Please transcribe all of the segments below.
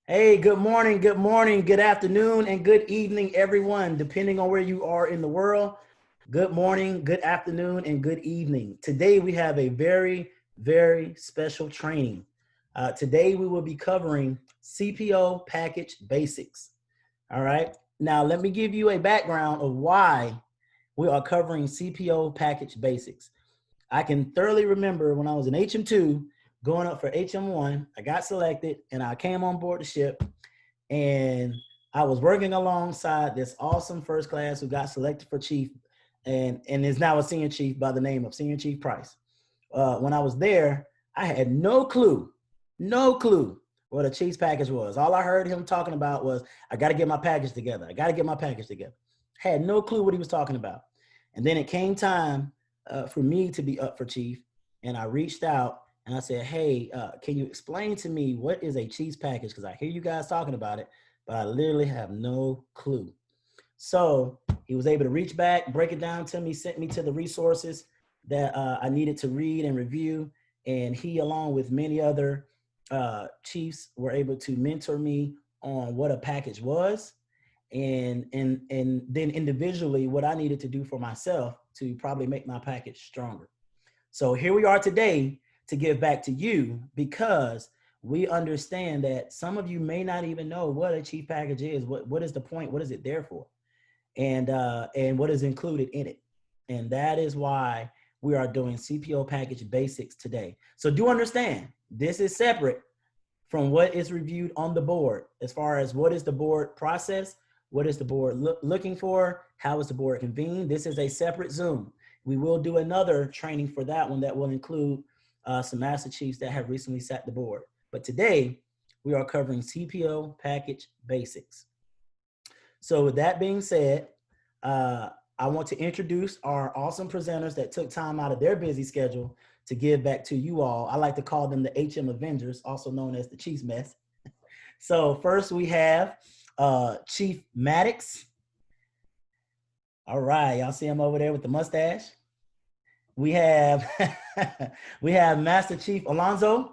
Hey, good morning, good afternoon, and good evening, everyone, depending on where you are in the world. Good morning, good afternoon, and good evening. Today, we have a very special training. Today, we will be covering CPO package basics. All right. Now, let me give you a background of why we are covering CPO package basics. I can thoroughly remember when I was in HM2 going up for HM1, I got selected and I came on board the ship and I was working alongside this awesome first class who got selected for chief and is now a senior chief by the name of Senior Chief Price. When I was there, I had no clue what a chief's package was. All I heard him talking about was, I got to get my package together. I got to get my package together. Had no clue what he was talking about. And then it came time for me to be up for chief. And I reached out and I said, hey, can you explain to me what is a chief's package? Because I hear you guys talking about it, but I literally have no clue. So he was able to reach back, break it down to me, sent me to the resources that I needed to read and review. And he, along with many other chiefs, were able to mentor me on what a package was and then individually what I needed to do for myself to probably make my package stronger. So here we are today to give back to you because we understand that some of you may not even know what a chief package is. What is the point? What is it there for? And what is included in it. And that is why we are doing CPO package basics today. So do understand, this is separate from what is reviewed on the board as far as what is the board process, what is the board looking for, how is the board convened. This is a separate Zoom. We will do another training for that one that will include some master chiefs that have recently sat the board. But today, we are covering CPO package basics. So with that being said, I want to introduce our awesome presenters that took time out of their busy schedule to give back to you all. I like to call them the HM Avengers, also known as the Chiefs Mess. So first we have Chief Maddox. All right, y'all see him over there with the mustache. We have we have Master Chief Alonzo,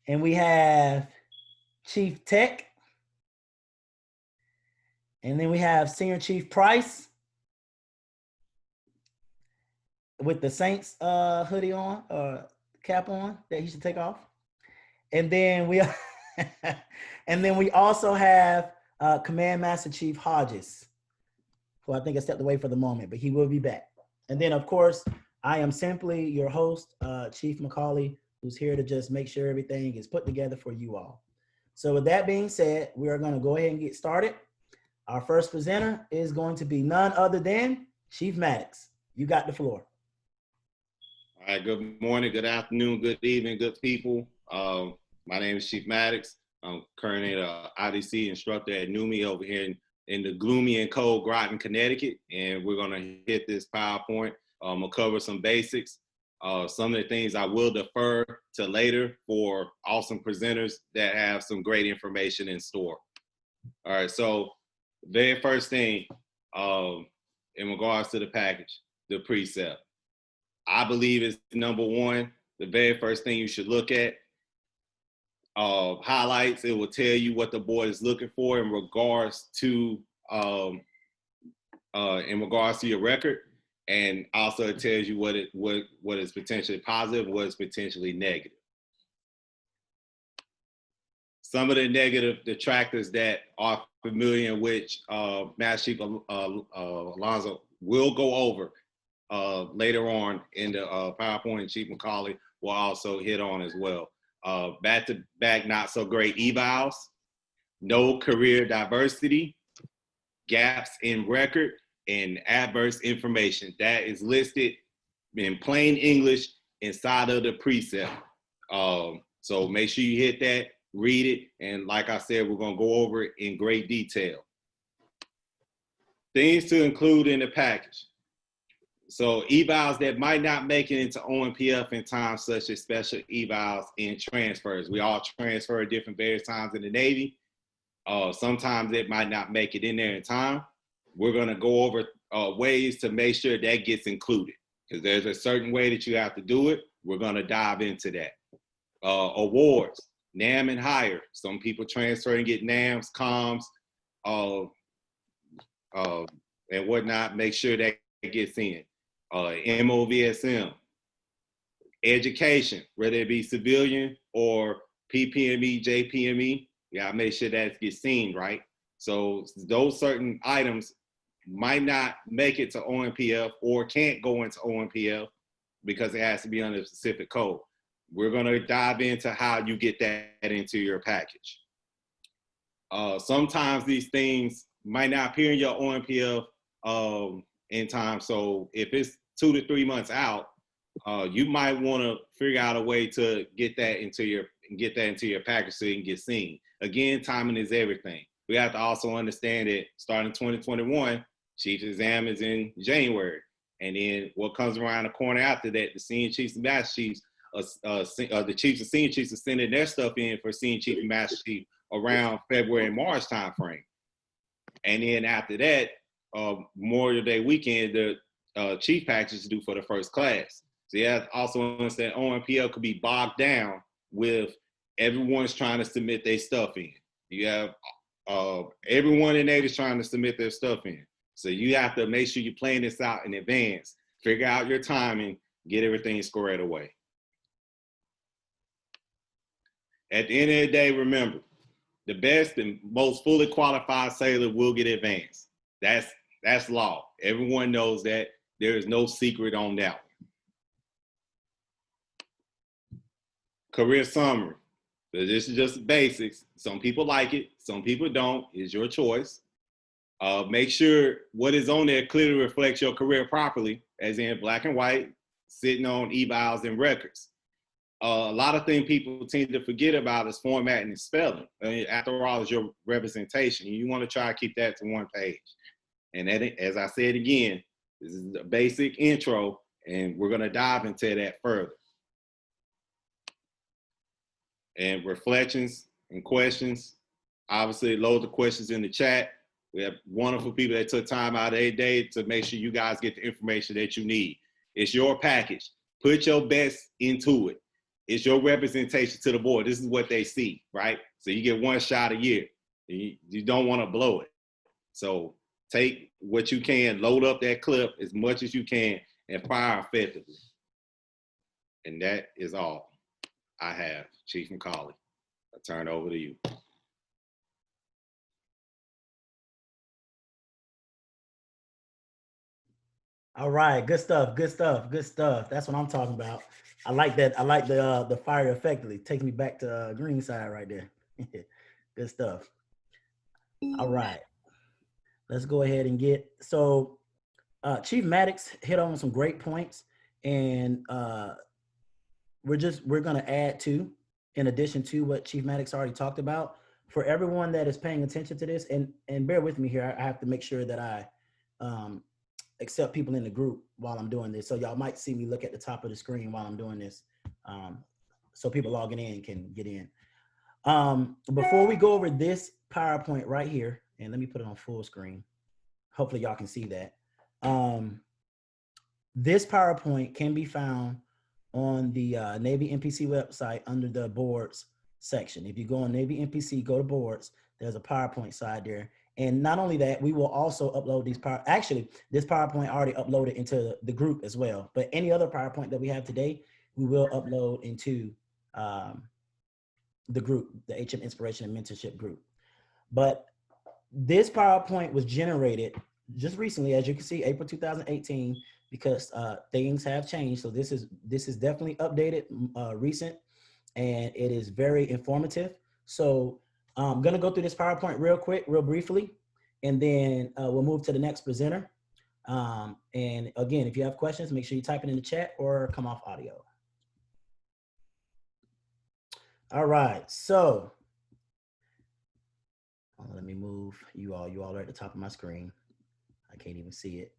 and we have Chief Tech, and then we have Senior Chief Price with the Saints hoodie on, cap on that he should take off, and then we and then we also have Command Master Chief Hodges, who I think has stepped away for the moment, but he will be back. And then, of course, I am simply your host, Chief McCauley, who's here to just make sure everything is put together for you all. So with that being said, we are going to go ahead and get started. Our first presenter is going to be none other than Chief Maddox. You got the floor. All right, good morning, good afternoon, good evening, good people. My name is Chief Maddox. I'm currently an IDC instructor at NUMI over here in the gloomy and cold Groton, Connecticut. And we're gonna hit this PowerPoint. I'm gonna cover some basics. Some of the things I will defer to later for awesome presenters that have some great information in store. All right, so very first thing in regards to the package, the precept. I believe it's number one, the very first thing you should look at. Highlights, it will tell you what the board is looking for in regards to your record, and also it tells you what is potentially positive, what is potentially negative. Some of the negative detractors that are familiar in which Master Chief Alonzo will go over later on in the PowerPoint, and Chief McCauley will also hit on as well. Back-to-back not so great evals, no career diversity, gaps in record, and adverse information. That is listed in plain English inside of the precept. So make sure you hit that, read it, and like I said, we're gonna go over it in great detail. Things to include in the package. So evals that might not make it into OMPF in time, such as special evals and transfers. We all transfer at different various times in the Navy. Sometimes it might not make it in there in time. We're gonna go over ways to make sure that gets included, because there's a certain way that you have to do it. We're gonna dive into that. Awards. NAM and higher. Some people transfer and get NAMs, comms, and whatnot. Make sure that it gets in. MOVSM, education, whether it be civilian or PPME, JPME, you gotta make sure that gets seen, right? So those certain items might not make it to OMPF or can't go into OMPF because it has to be under a specific code. We're gonna dive into how you get that into your package. Sometimes these things might not appear in your OMPF in time. So if it's 2 to 3 months out, you might want to figure out a way to get that into your package so you can get seen. Again, timing is everything. We have to also understand that starting 2021, chief exam is in January, and then what comes around the corner after that, the senior chiefs and master chiefs, the chiefs and senior chiefs are sending their stuff in for senior chief and master chief around February and March timeframe, and then after that, Memorial Day weekend, the chief package is due for the first class. So you have to also understand OMPL could be bogged down with everyone's trying to submit their stuff in. You have everyone in Navy is trying to submit their stuff in. So you have to make sure you plan this out in advance, figure out your timing, get everything squared away. At the end of the day, remember, the best and most fully qualified sailor will get advanced. That's law. Everyone knows that. There is no secret on that one. Career summary. So this is just the basics. Some people like it, some people don't. It's your choice. Make sure what is on there clearly reflects your career properly, as in black and white, sitting on evals and records. A lot of things people tend to forget about is formatting and spelling. After all, it's your representation. You want to try to keep that to one page. And that, as I said again, this is the basic intro, and we're going to dive into that further. And reflections and questions. Obviously, loads of questions in the chat. We have wonderful people that took time out of their day to make sure you guys get the information that you need. It's your package. Put your best into it. It's your representation to the board. This is what they see, right? So you get one shot a year. You don't want to blow it. So take what you can, load up that clip as much as you can, and fire effectively. And that is all I have. Chief McCauley, I turn it over to you. All right, good stuff, good stuff, good stuff. That's what I'm talking about. I like that. I like the fire effectively. Takes me back to green side right there. Good stuff. All right, let's go ahead and get, so Chief Maddox hit on some great points, and we're gonna add to, in addition to what Chief Maddox already talked about. For everyone that is paying attention to this, and bear with me here, I have to make sure that I accept people in the group while I'm doing this. So y'all might see me look at the top of the screen while I'm doing this, so people logging in can get in. Before we go over this PowerPoint right here, and let me put it on full screen. Hopefully y'all can see that. This PowerPoint can be found on the Navy NPC website under the boards section. If you go on Navy NPC, go to boards, there's a PowerPoint side there. And not only that, we will also upload these actually, this PowerPoint already uploaded into the group as well. But any other PowerPoint that we have today, we will upload into the group, the HM Inspiration and Mentorship group. But this PowerPoint was generated just recently, as you can see, April 2018, because things have changed. So this is definitely updated, recent, and it is very informative. So I'm gonna go through this PowerPoint real quick, real briefly, and then we'll move to the next presenter. And again, if you have questions, make sure you type it in the chat or come off audio. All right, so let me move you all are at the top of my screen. I can't even see it.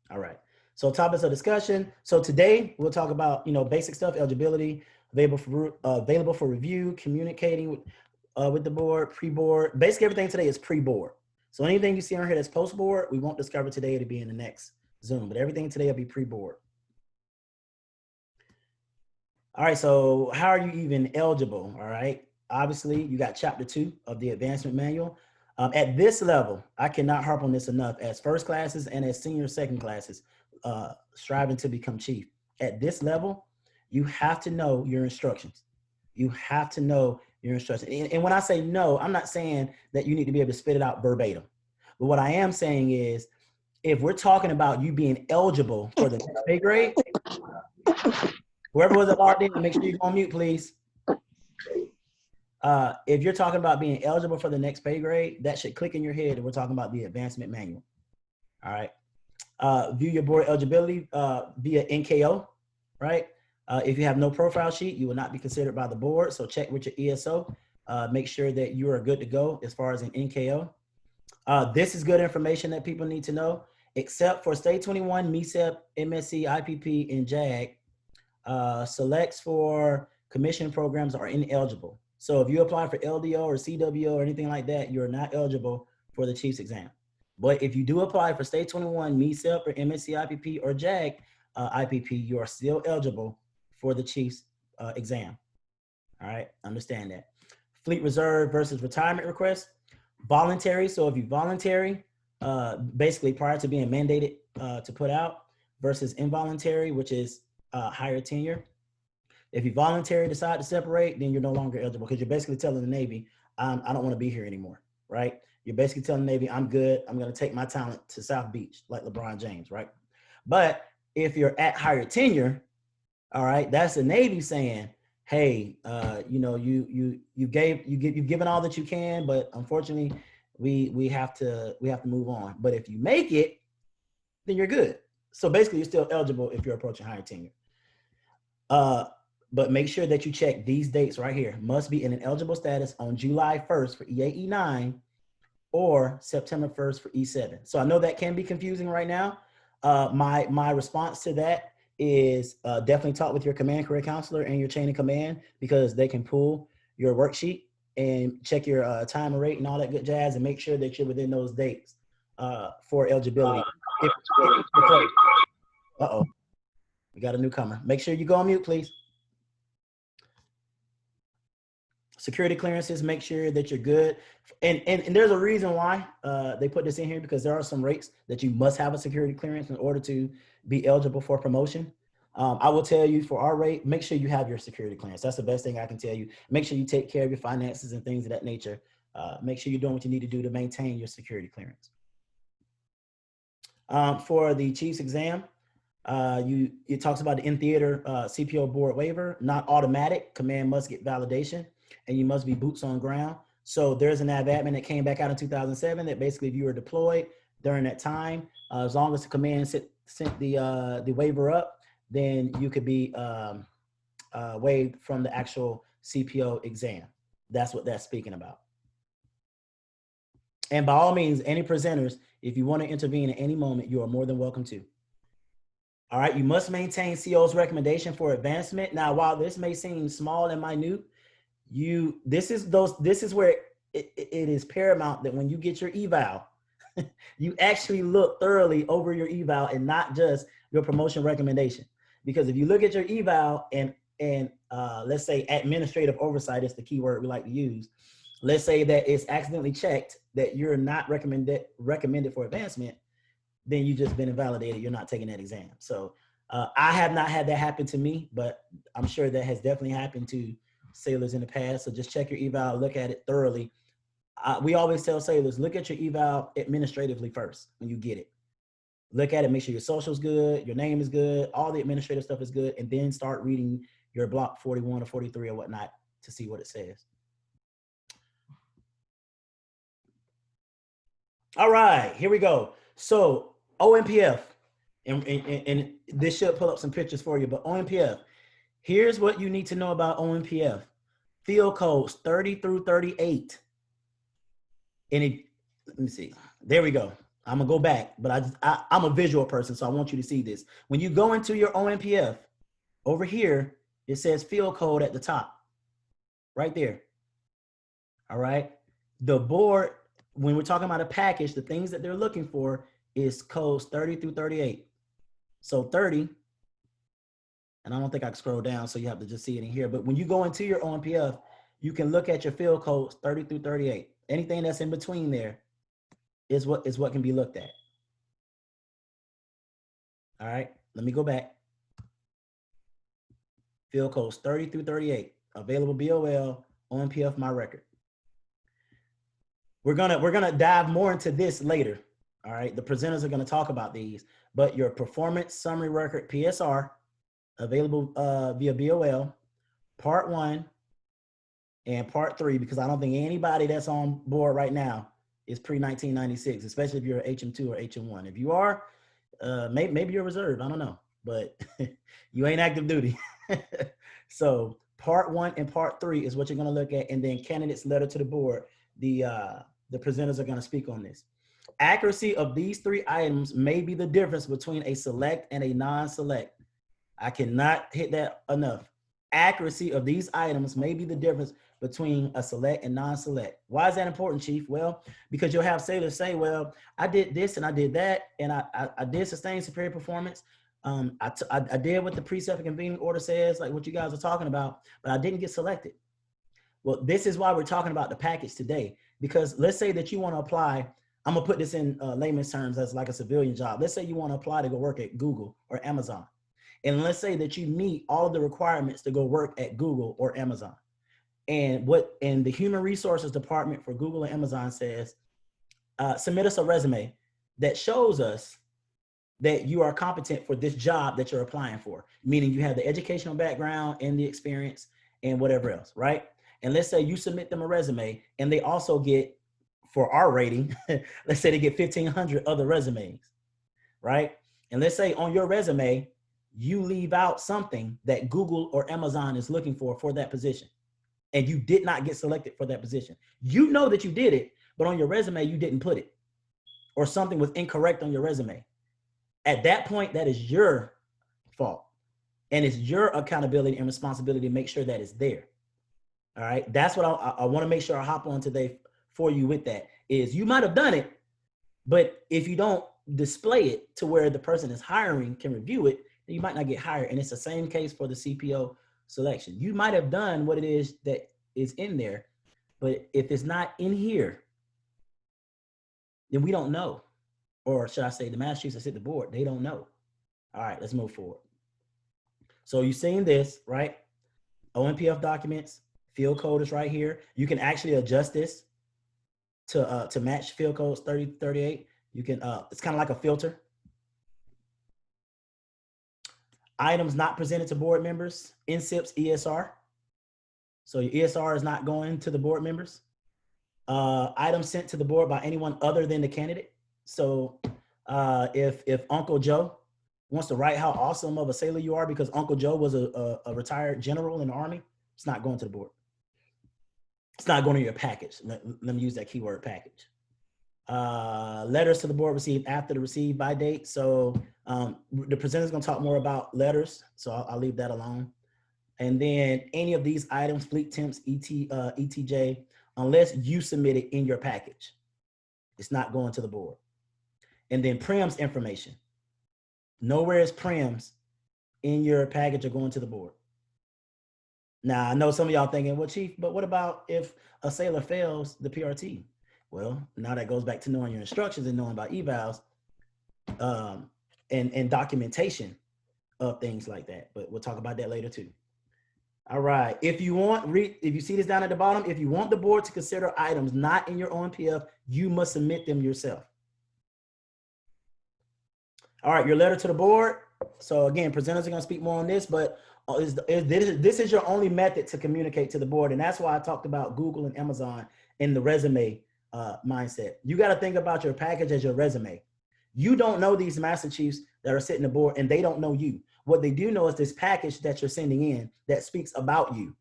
All right, so topics of discussion. So today we'll talk about, basic stuff, eligibility, available for review, communicating with the board, pre-board. Basically everything today is pre-board. So anything you see on here that's post-board, we won't discover today, it'll be in the next Zoom, but everything today will be pre-board. All right, so how are you even eligible? All right, obviously you got chapter 2 of the advancement manual. At this level, I cannot harp on this enough, as first classes and as senior second classes, striving to become chief. At this level, you have to know your instructions. You have to know your instructions. And when I say no, I'm not saying that you need to be able to spit it out verbatim. But what I am saying is, if we're talking about you being eligible for the next pay grade, whoever was logged in, make sure you go on mute, please. If you're talking about being eligible for the next pay grade, that should click in your head that we're talking about the advancement manual. All right. View your board eligibility via NKO, right? If you have no profile sheet, you will not be considered by the board. So check with your ESO. Make sure that you are good to go as far as an NKO. This is good information that people need to know. Except for State 21, MECEP, MSc, IPP, and JAG, selects for commission programs are ineligible. So if you apply for LDO or CWO or anything like that, you're not eligible for the Chiefs exam. But if you do apply for State 21, MECEP, or MSc, IPP, or JAG IPP, you are still eligible for the Chiefs exam. All right, understand that. Fleet reserve versus retirement request. Voluntary, so if you voluntary, basically prior to being mandated to put out, versus involuntary, which is higher tenure. If you voluntarily decide to separate, then you're no longer eligible, because you're basically telling the Navy, I don't want to be here anymore, right? You're basically telling the Navy, I'm good. I'm going to take my talent to South Beach, like LeBron James, right? But if you're at higher tenure, all right, that's the Navy saying, hey, you know, you've given all that you can, but unfortunately, we have to move on. But if you make it, then you're good. So basically, you're still eligible if you're approaching higher tenure. But make sure that you check these dates right here. Must be in an eligible status on July 1st for EA E9 or September 1st for E7. So I know that can be confusing right now. My response to that is definitely talk with your command career counselor and your chain of command, because they can pull your worksheet and check your time and rate and all that good jazz, and make sure that you're within those dates for eligibility. Uh-oh, we got a newcomer. Make sure you go on mute, please. Security clearances, make sure that you're good. And there's a reason why they put this in here, because there are some rates that you must have a security clearance in order to be eligible for promotion. I will tell you, for our rate, make sure you have your security clearance. That's the best thing I can tell you. Make sure you take care of your finances and things of that nature. Make sure you're doing what you need to do to maintain your security clearance. For the Chiefs exam, it talks about the in-theater CPO board waiver, not automatic. Command must get validation, and you must be boots on ground. So there's an admin that came back out in 2007 that basically, if you were deployed during that time, as long as the command sent the waiver up, then you could be waived from the actual CPO exam. That's what that's speaking about. And by all means, any presenters, if you want to intervene at any moment, you are more than welcome to. All right, you must maintain CO's recommendation for advancement. Now, while this may seem small and minute, this is where it is paramount that when you get your eval, you actually look thoroughly over your eval and not just your promotion recommendation. Because if you look at your eval and let's say administrative oversight is the key word we like to use. Let's say that it's accidentally checked that you're not recommended for advancement, then you just been invalidated. You're not taking that exam. So I have not had that happen to me, but I'm sure that has definitely happened to sailors in the past. So just check your eval, look at it thoroughly. We always tell sailors, look at your eval administratively first when you get it. Look at it, make sure your social's good, your name is good, all the administrative stuff is good, and then start reading your block 41 or 43 or whatnot to see what it says. All right, here we go. So OMPF, and this should pull up some pictures for you, but OMPF, here's what you need to know about OMPF. Field codes 30 through 38. And let me see, there we go. I'm gonna go back, but I'm a visual person, so I want you to see this. When you go into your OMPF, over here, it says field code at the top, right there. All right, the board, when we're talking about a package, the things that they're looking for is codes 30 through 38. So 30, and I don't think I can scroll down, so you have to just see it in here. But when you go into your OMPF, you can look at your field codes 30 through 38. Anything that's in between there is what can be looked at. All right, let me go back. Field codes 30 through 38, available BOL, OMPF, my record. We're gonna dive more into this later. All right, the presenters are gonna talk about these, but your performance summary record PSR, available via BOL, part 1 and part 3, because I don't think anybody that's on board right now is pre-1996, especially if you're HM2 or HM1. If you are, maybe you're reserved, I don't know, but you ain't active duty. So part 1 and part 3 is what you're gonna look at, and then candidates letter to the board. The presenters are gonna speak on this. Accuracy of these 3 items may be the difference between a select and a non-select. I cannot hit that enough. Accuracy of these items may be the difference between a select and non-select. Why is that important, Chief? Well, because you'll have sailors say, well, I did this and I did that, and I did sustain superior performance. I did what the precept and convening order says, like what you guys are talking about, but I didn't get selected. Well, this is why we're talking about the package today, because let's say that you want to apply, I'm gonna put this in layman's terms as like a civilian job. Let's say you want to apply to go work at Google or Amazon. And let's say that you meet all of the requirements to go work at Google or Amazon. And the human resources department for Google and Amazon says, submit us a resume that shows us that you are competent for this job that you're applying for, meaning you have the educational background and the experience and whatever else, right? And let's say you submit them a resume and they also get, for our rating, let's say they get 1,500 other resumes, right? And let's say on your resume, you leave out something that Google or Amazon is looking for that position, and you did not get selected for that position. You know that you did it, but on your resume, you didn't put it, or something was incorrect on your resume. At that point, that is your fault, and it's your accountability and responsibility to make sure that it's there. All right, that's what I want to make sure I hop on today for you with. That is, you might have done it, but if you don't display it to where the person is hiring can review it, then you might not get hired. And it's the same case for the CPO selection. You might have done what it is that is in there, but if it's not in here, then we don't know. Or should I say the master chiefs that sit the board, they don't know. All right, let's move forward. So you've seen this, right? OMPF documents, field code is right here. You can actually adjust this to match field codes 30, 38. You can, it's kind of like a filter. Items not presented to board members, NCIPS, ESR. So your ESR is not going to the board members. Items sent to the board by anyone other than the candidate. So if Uncle Joe wants to write how awesome of a sailor you are because Uncle Joe was a retired general in the Army, it's not going to the board. It's not going to your package. Let me use that keyword, package. Letters to the board received after the received by date. So the presenter is going to talk more about letters, so I'll leave that alone. And then any of these items, fleet temps, ETJ, unless you submit it in your package, it's not going to the board. And then prems information. Nowhere is prems in your package or going to the board. Now, I know some of y'all thinking, well, Chief, but what about if a sailor fails the PRT? Well, now that goes back to knowing your instructions and knowing about evals and documentation of things like that. But we'll talk about that later too. All right. If you want, if you see this down at the bottom, if you want the board to consider items not in your OMPF, you must submit them yourself. All right, your letter to the board. So again, presenters are going to speak more on this, but this is your only method to communicate to the board. And that's why I talked about Google and Amazon in the resume mindset. You got to think about your package as your resume. You don't know these master chiefs that are sitting the board, and they don't know you. What they do know is this package that you're sending in that speaks about you.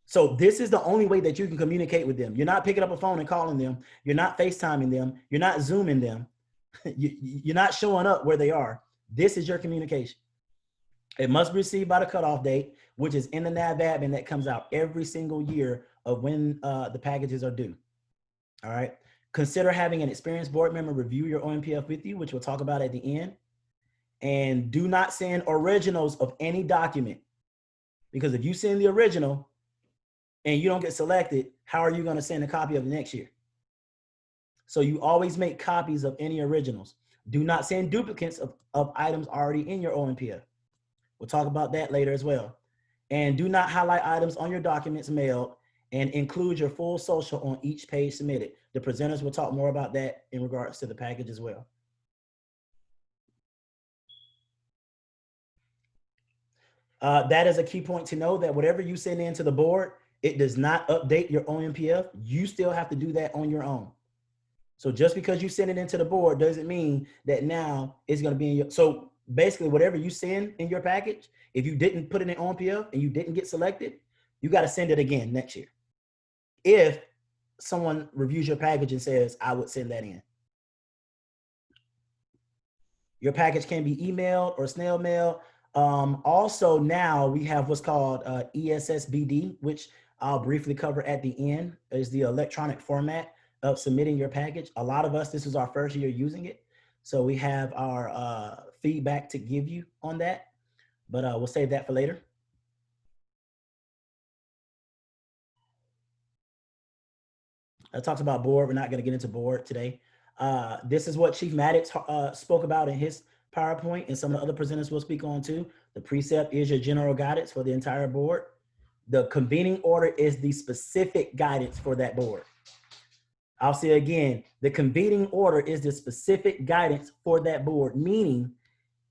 So this is the only way that you can communicate with them. You're not picking up a phone and calling them. You're not FaceTiming them. You're not Zooming them. You're not showing up where they are. This is your communication. It must be received by the cutoff date, which is in the NAV admin that comes out every single year of when the packages are due. All right. Consider having an experienced board member review your OMPF with you, which we'll talk about at the end. And do not send originals of any document, because if you send the original and you don't get selected, how are you going to send a copy of the next year? So you always make copies of any originals. Do not send duplicates of items already in your OMPF. We'll talk about that later as well. And do not highlight items on your documents mailed, and include your full social on each page submitted. The presenters will talk more about that in regards to the package as well. That is a key point to know, that whatever you send into the board, it does not update your OMPF. You still have to do that on your own. So just because you send it into the board doesn't mean that now it's going to be in your, so basically whatever you send in your package, if you didn't put it in OMPF and you didn't get selected, you got to send it again next year. If someone reviews your package and says, I would send that in. Your package can be emailed or snail mail. Also now we have what's called ESSBD, which I'll briefly cover at the end, is the electronic format of submitting your package. A lot of us, this is our first year using it. So we have our feedback to give you on that, but we'll save that for later. I talked about board. We're not going to get into board today. This is what Chief Maddox spoke about in his PowerPoint, and some of the other presenters will speak on too. The precept is your general guidance for the entire board. The convening order is the specific guidance for that board. I'll say again, the convening order is the specific guidance for that board, meaning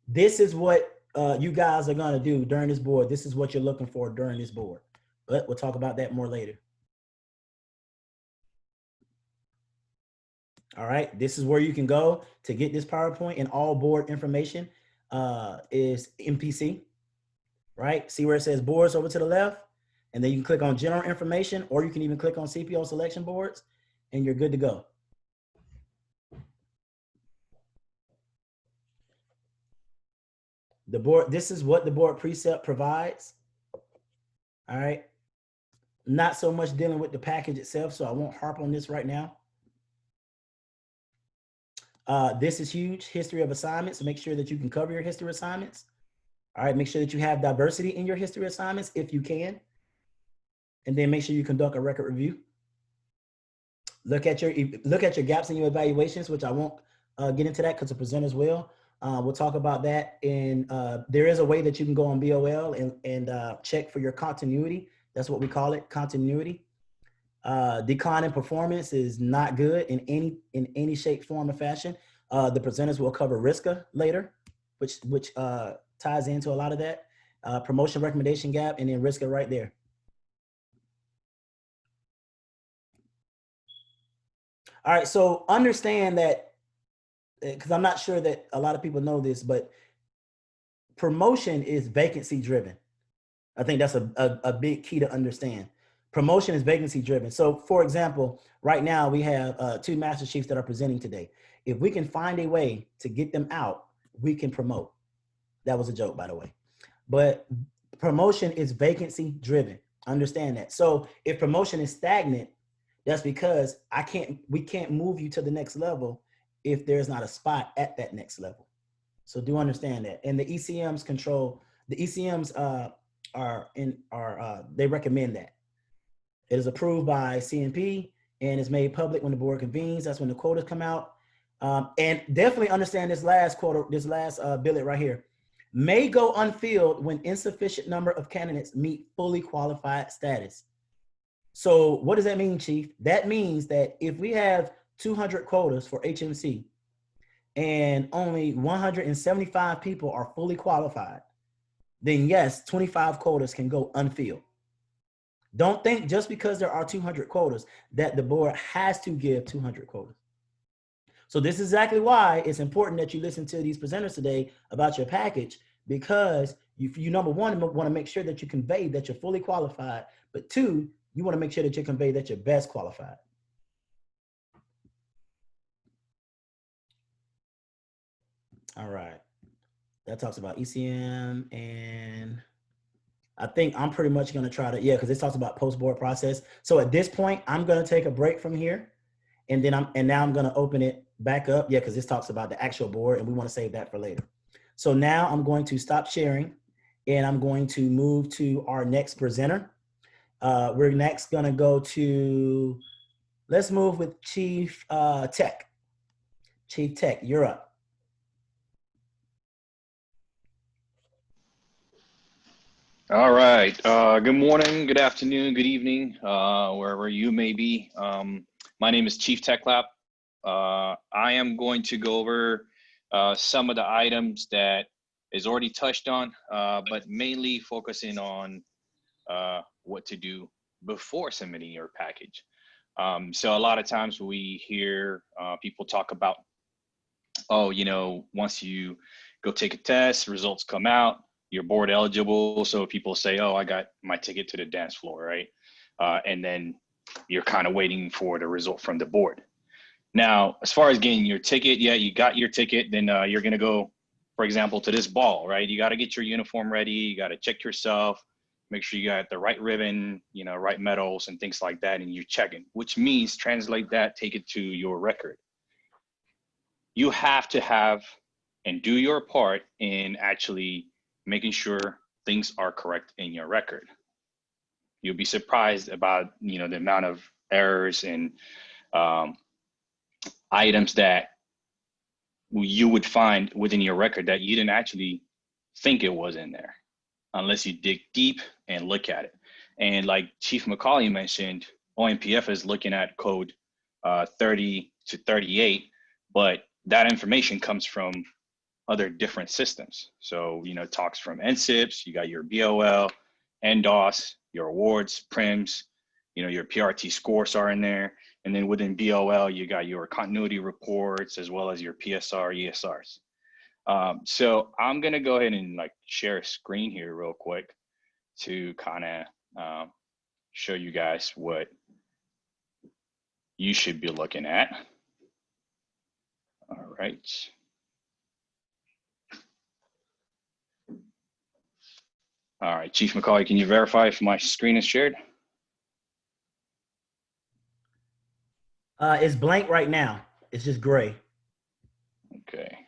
this is what you guys are going to do during this board. This is what you're looking for during this board, but we'll talk about that more later. All right, this is where you can go to get this PowerPoint, and all board information is MPC, right? See where it says boards over to the left, and then you can click on general information, or you can even click on CPO selection boards, and you're good to go. The board, this is what the board precept provides. All right, not so much dealing with the package itself, so I won't harp on this right now. This is huge, history of assignments. So make sure that you can cover your history assignments. All right, make sure that you have diversity in your history assignments if you can. And then make sure you conduct a record review. Look at your gaps in your evaluations, which I won't get into that because the presenters will. We'll talk about that. And there is a way that you can go on BOL and check for your continuity. That's what we call it, continuity. Decline in performance is not good in any shape, form, or fashion. The presenters will cover RISCA later, which ties into a lot of that. Promotion recommendation gap, and then RISCA right there. All right, so understand that, because I'm not sure that a lot of people know this, but promotion is vacancy driven. I think that's a big key to understand. Promotion is vacancy driven. So for example, right now we have 2 master chiefs that are presenting today. If we can find a way to get them out, we can promote. That was a joke, by the way. But promotion is vacancy driven. Understand that. So if promotion is stagnant, that's because we can't move you to the next level if there's not a spot at that next level. So do understand that. And the ECMs control, the ECMs they recommend that. It is approved by CNP and is made public when the board convenes. That's when the quotas come out. And definitely understand this last quota, this last billet right here. May go unfilled when insufficient number of candidates meet fully qualified status. So what does that mean, Chief? That means that if we have 200 quotas for HMC and only 175 people are fully qualified, then yes, 25 quotas can go unfilled. Don't think just because there are 200 quotas that the board has to give 200 quotas. So this is exactly why it's important that you listen to these presenters today about your package, because you number one, want to make sure that you convey that you're fully qualified, but 2, you want to make sure that you convey that you're best qualified. All right. That talks about ECM, and I think I'm pretty much going to try to, because this talks about post-board process. So at this point, I'm going to take a break from here, and then now I'm going to open it back up. Because this talks about the actual board, and we want to save that for later. So now I'm going to stop sharing, and I'm going to move to our next presenter. We're next gonna go to, let's move with Chief Tech. Chief Tech, you're up. All right. Good morning, good afternoon, good evening, wherever you may be. My name is Chief Tech Lab. I am going to go over some of the items that is already touched on, but mainly focusing on what to do before submitting your package. So a lot of times we hear people talk about, oh, once you go take a test, results come out, you're board eligible. So people say, oh, I got my ticket to the dance floor, right? And then you're kind of waiting for the result from the board. Now, as far as getting your ticket, yeah, you got your ticket, then you're going to go, for example, to this ball, right? You got to get your uniform ready. You got to check yourself, make sure you got the right ribbon, right medals and things like that. And you're checking, which means translate that, take it to your record. You have to have and do your part in actually making sure things are correct in your record. You'll be surprised about the amount of errors and items that you would find within your record that you didn't actually think it was in there unless you dig deep and look at it. And like Chief McCauley mentioned, OMPF is looking at code 30 to 38, but that information comes from other different systems. So, it talks from NSIPs, you got your BOL, NDOS, your awards, PRIMs, your PRT scores are in there. And then within BOL, you got your continuity reports as well as your PSR, ESRs. So I'm gonna go ahead and share a screen here real quick to kind of show you guys what you should be looking at. All right. All right, Chief McCauley, can you verify if my screen is shared? It's blank right now. It's just gray. Okay.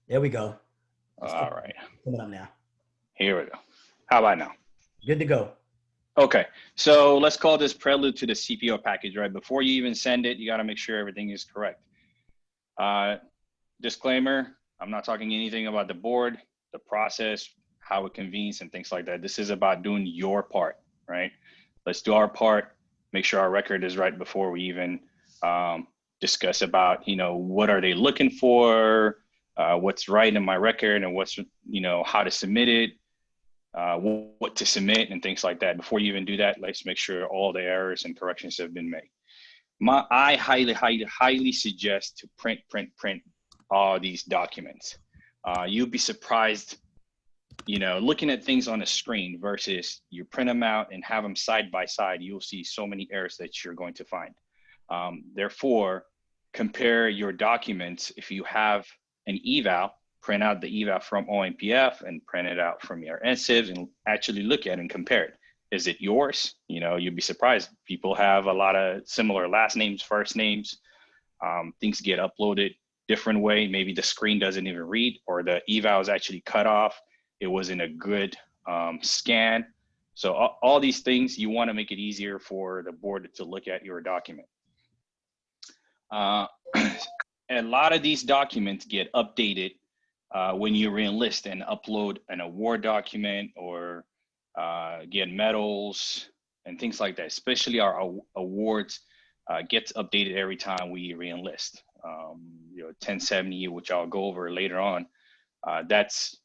There we go. All right. Coming up now. Here we go. How about now? Good to go. Okay, so let's call this prelude to the CPO package, right? Before you even send it, you got to make sure everything is correct. Disclaimer, I'm not talking anything about the board, the process, how it convenes and things like that. This is about doing your part, right? Let's do our part, make sure our record is right before we even discuss about, what are they looking for, what's right in my record and what's, how to submit it, what to submit and things like that. Before you even do that, let's make sure all the errors and corrections have been made. I highly suggest to print all these documents. You'll be surprised, looking at things on a screen versus you print them out and have them side by side, you'll see so many errors that you're going to find. Therefore, compare your documents. If you have an eval, print out the eval from OMPF and print it out from your NSIBs and actually look at it and compare it. Is it yours? You'd be surprised. People have a lot of similar last names, first names. Things get uploaded different way. Maybe the screen doesn't even read, or the eval is actually cut off. It wasn't a good scan. So all these things, you want to make it easier for the board to look at your document. A lot of these documents get updated when you re-enlist and upload an award document or get medals and things like that. Especially our awards gets updated every time we re-enlist. 1070, which I'll go over later on, that's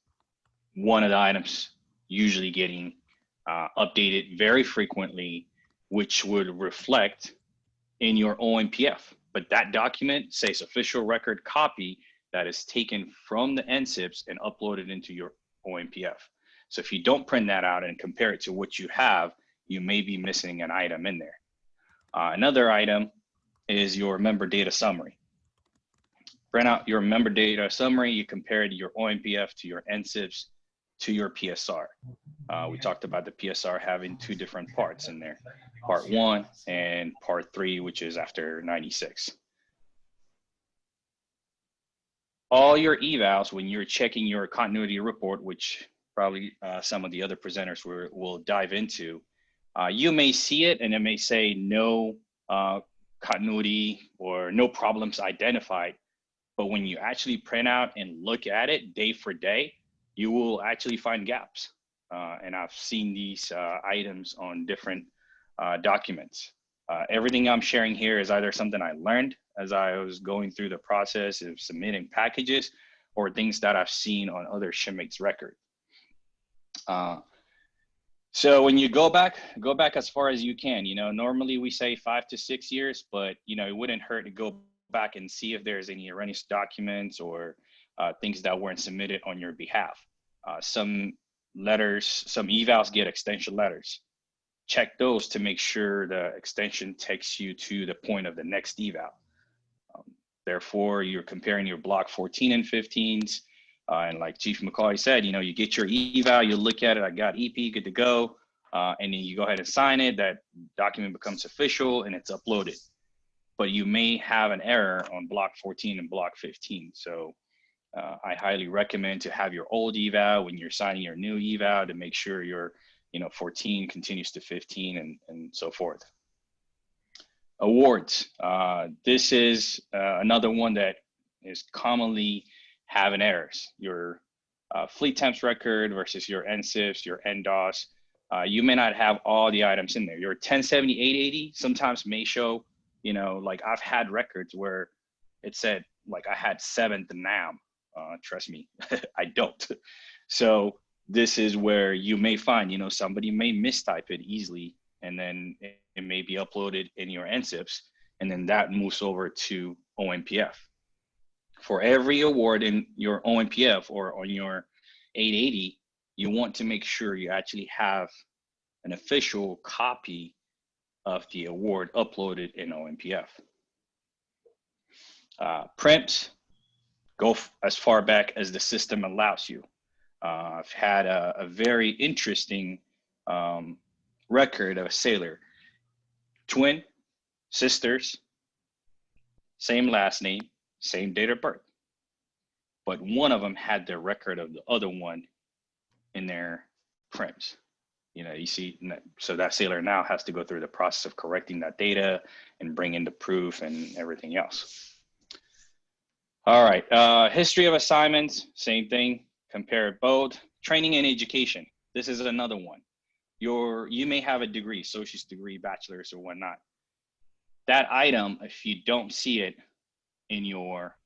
one of the items usually getting updated very frequently, which would reflect in your OMPF. But that document says official record copy that is taken from the NSIPs and uploaded into your OMPF. So if you don't print that out and compare it to what you have, you may be missing an item in there. Another item is your member data summary. Print out your member data summary, you compare it to your OMPF to your NSIPs. to your PSR. We talked about the PSR having two different parts in there, part 1 and part 3, which is after 96. All your evals, when you're checking your continuity report, which probably some of the other presenters will dive into, you may see it and it may say no continuity or no problems identified. But when you actually print out and look at it day for day, you will actually find gaps. And I've seen these items on different documents. Everything I'm sharing here is either something I learned as I was going through the process of submitting packages, or things that I've seen on other shipmates' record. So when you go back as far as you can. You know, normally we say 5 to 6 years, but you know, it wouldn't hurt to go back and see if there's any erroneous documents or things that weren't submitted on your behalf. Some letters, some evals get extension letters. Check those to make sure the extension takes you to the point of the next eval. Therefore, you're comparing your block 14 and 15s. And like Chief McCauley said, you know, you get your eval, you look at it, I got EP, good to go. And then you go ahead and sign it, that document becomes official and it's uploaded. But you may have an error on block 14 and block 15. So I highly recommend to have your old eval when you're signing your new eval to make sure your 14 continues to 15 and so forth. Awards. This is another one that is commonly having errors. Your fleet temps record versus your NSIFs, your NDOS. You may not have all the items in there. Your 1070 880 sometimes may show, you know, like I've had records where it said like I had 7th NAM. Trust me, I don't. So this is where you may find, you know, somebody may mistype it easily, and then it may be uploaded in your NSIFs, and then that moves over to OMPF. For every award in your OMPF or on your 880, you want to make sure you actually have an official copy of the award uploaded in OMPF. Prints, go as far back as the system allows you. I've had a very interesting record of a sailor. Twin sisters, same last name, same date of birth. But one of them had the record of the other one in their prints. You know, you see, so that sailor now has to go through the process of correcting that data and bring in the proof and everything else. All right, history of assignments, same thing, compare it both. Training and education, this is another one. You may have a degree, associate's degree, bachelor's or whatnot. That item, if you don't see it in your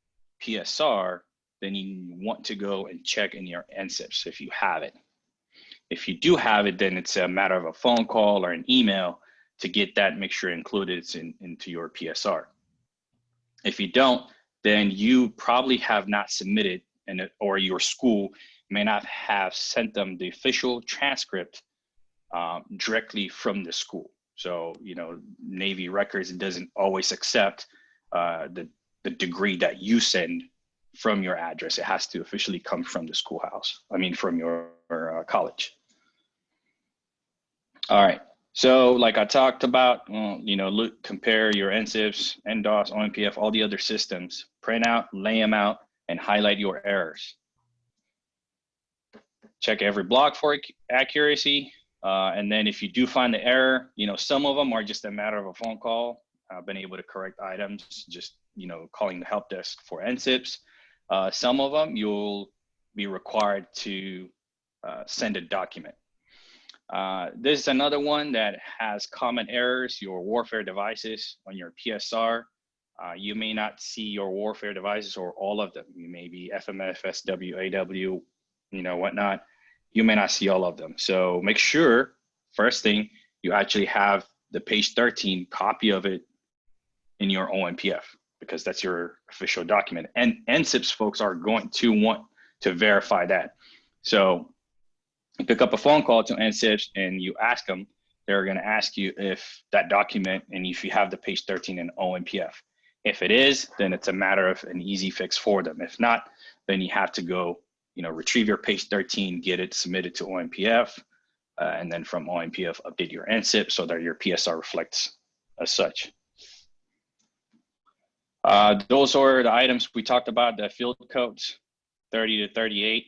PSR, then you want to go and check in your NSIPs if you have it. If you do have it, then it's a matter of a phone call or an email to get that, make sure included into your PSR. If you don't, then you probably have not submitted, or your school may not have sent them the official transcript directly from the school. So, you know, Navy records, it doesn't always accept the degree that you send from your address. It has to officially come from the schoolhouse. I mean, from your college. All right. So like I talked about, you know, compare your NSIFs, NDOS, OMPF, all the other systems, print out, lay them out, and highlight your errors. Check every block for accuracy. And then if you do find the error, you know, some of them are just a matter of a phone call. I've been able to correct items, just, you know, calling the help desk for NSIPs. Some of them you'll be required to send a document. This is another one that has common errors, your warfare devices on your PSR. You may not see your warfare devices or all of them. You may be FMF, SW, AW, you know, whatnot. You may not see all of them. So make sure, first thing, you actually have the page 13 copy of it in your OMPF, because that's your official document. And NSIPs folks are going to want to verify that. So you pick up a phone call to NSIPs and you ask them, they're going to ask you if that document and if you have the page 13 in OMPF. If it is, then it's a matter of an easy fix for them. If not, then you have to go retrieve your page 13, get it submitted to OMPF, and then from OMPF, update your NSIP so that your PSR reflects as such. Those are the items we talked about, the field codes, 30 to 38.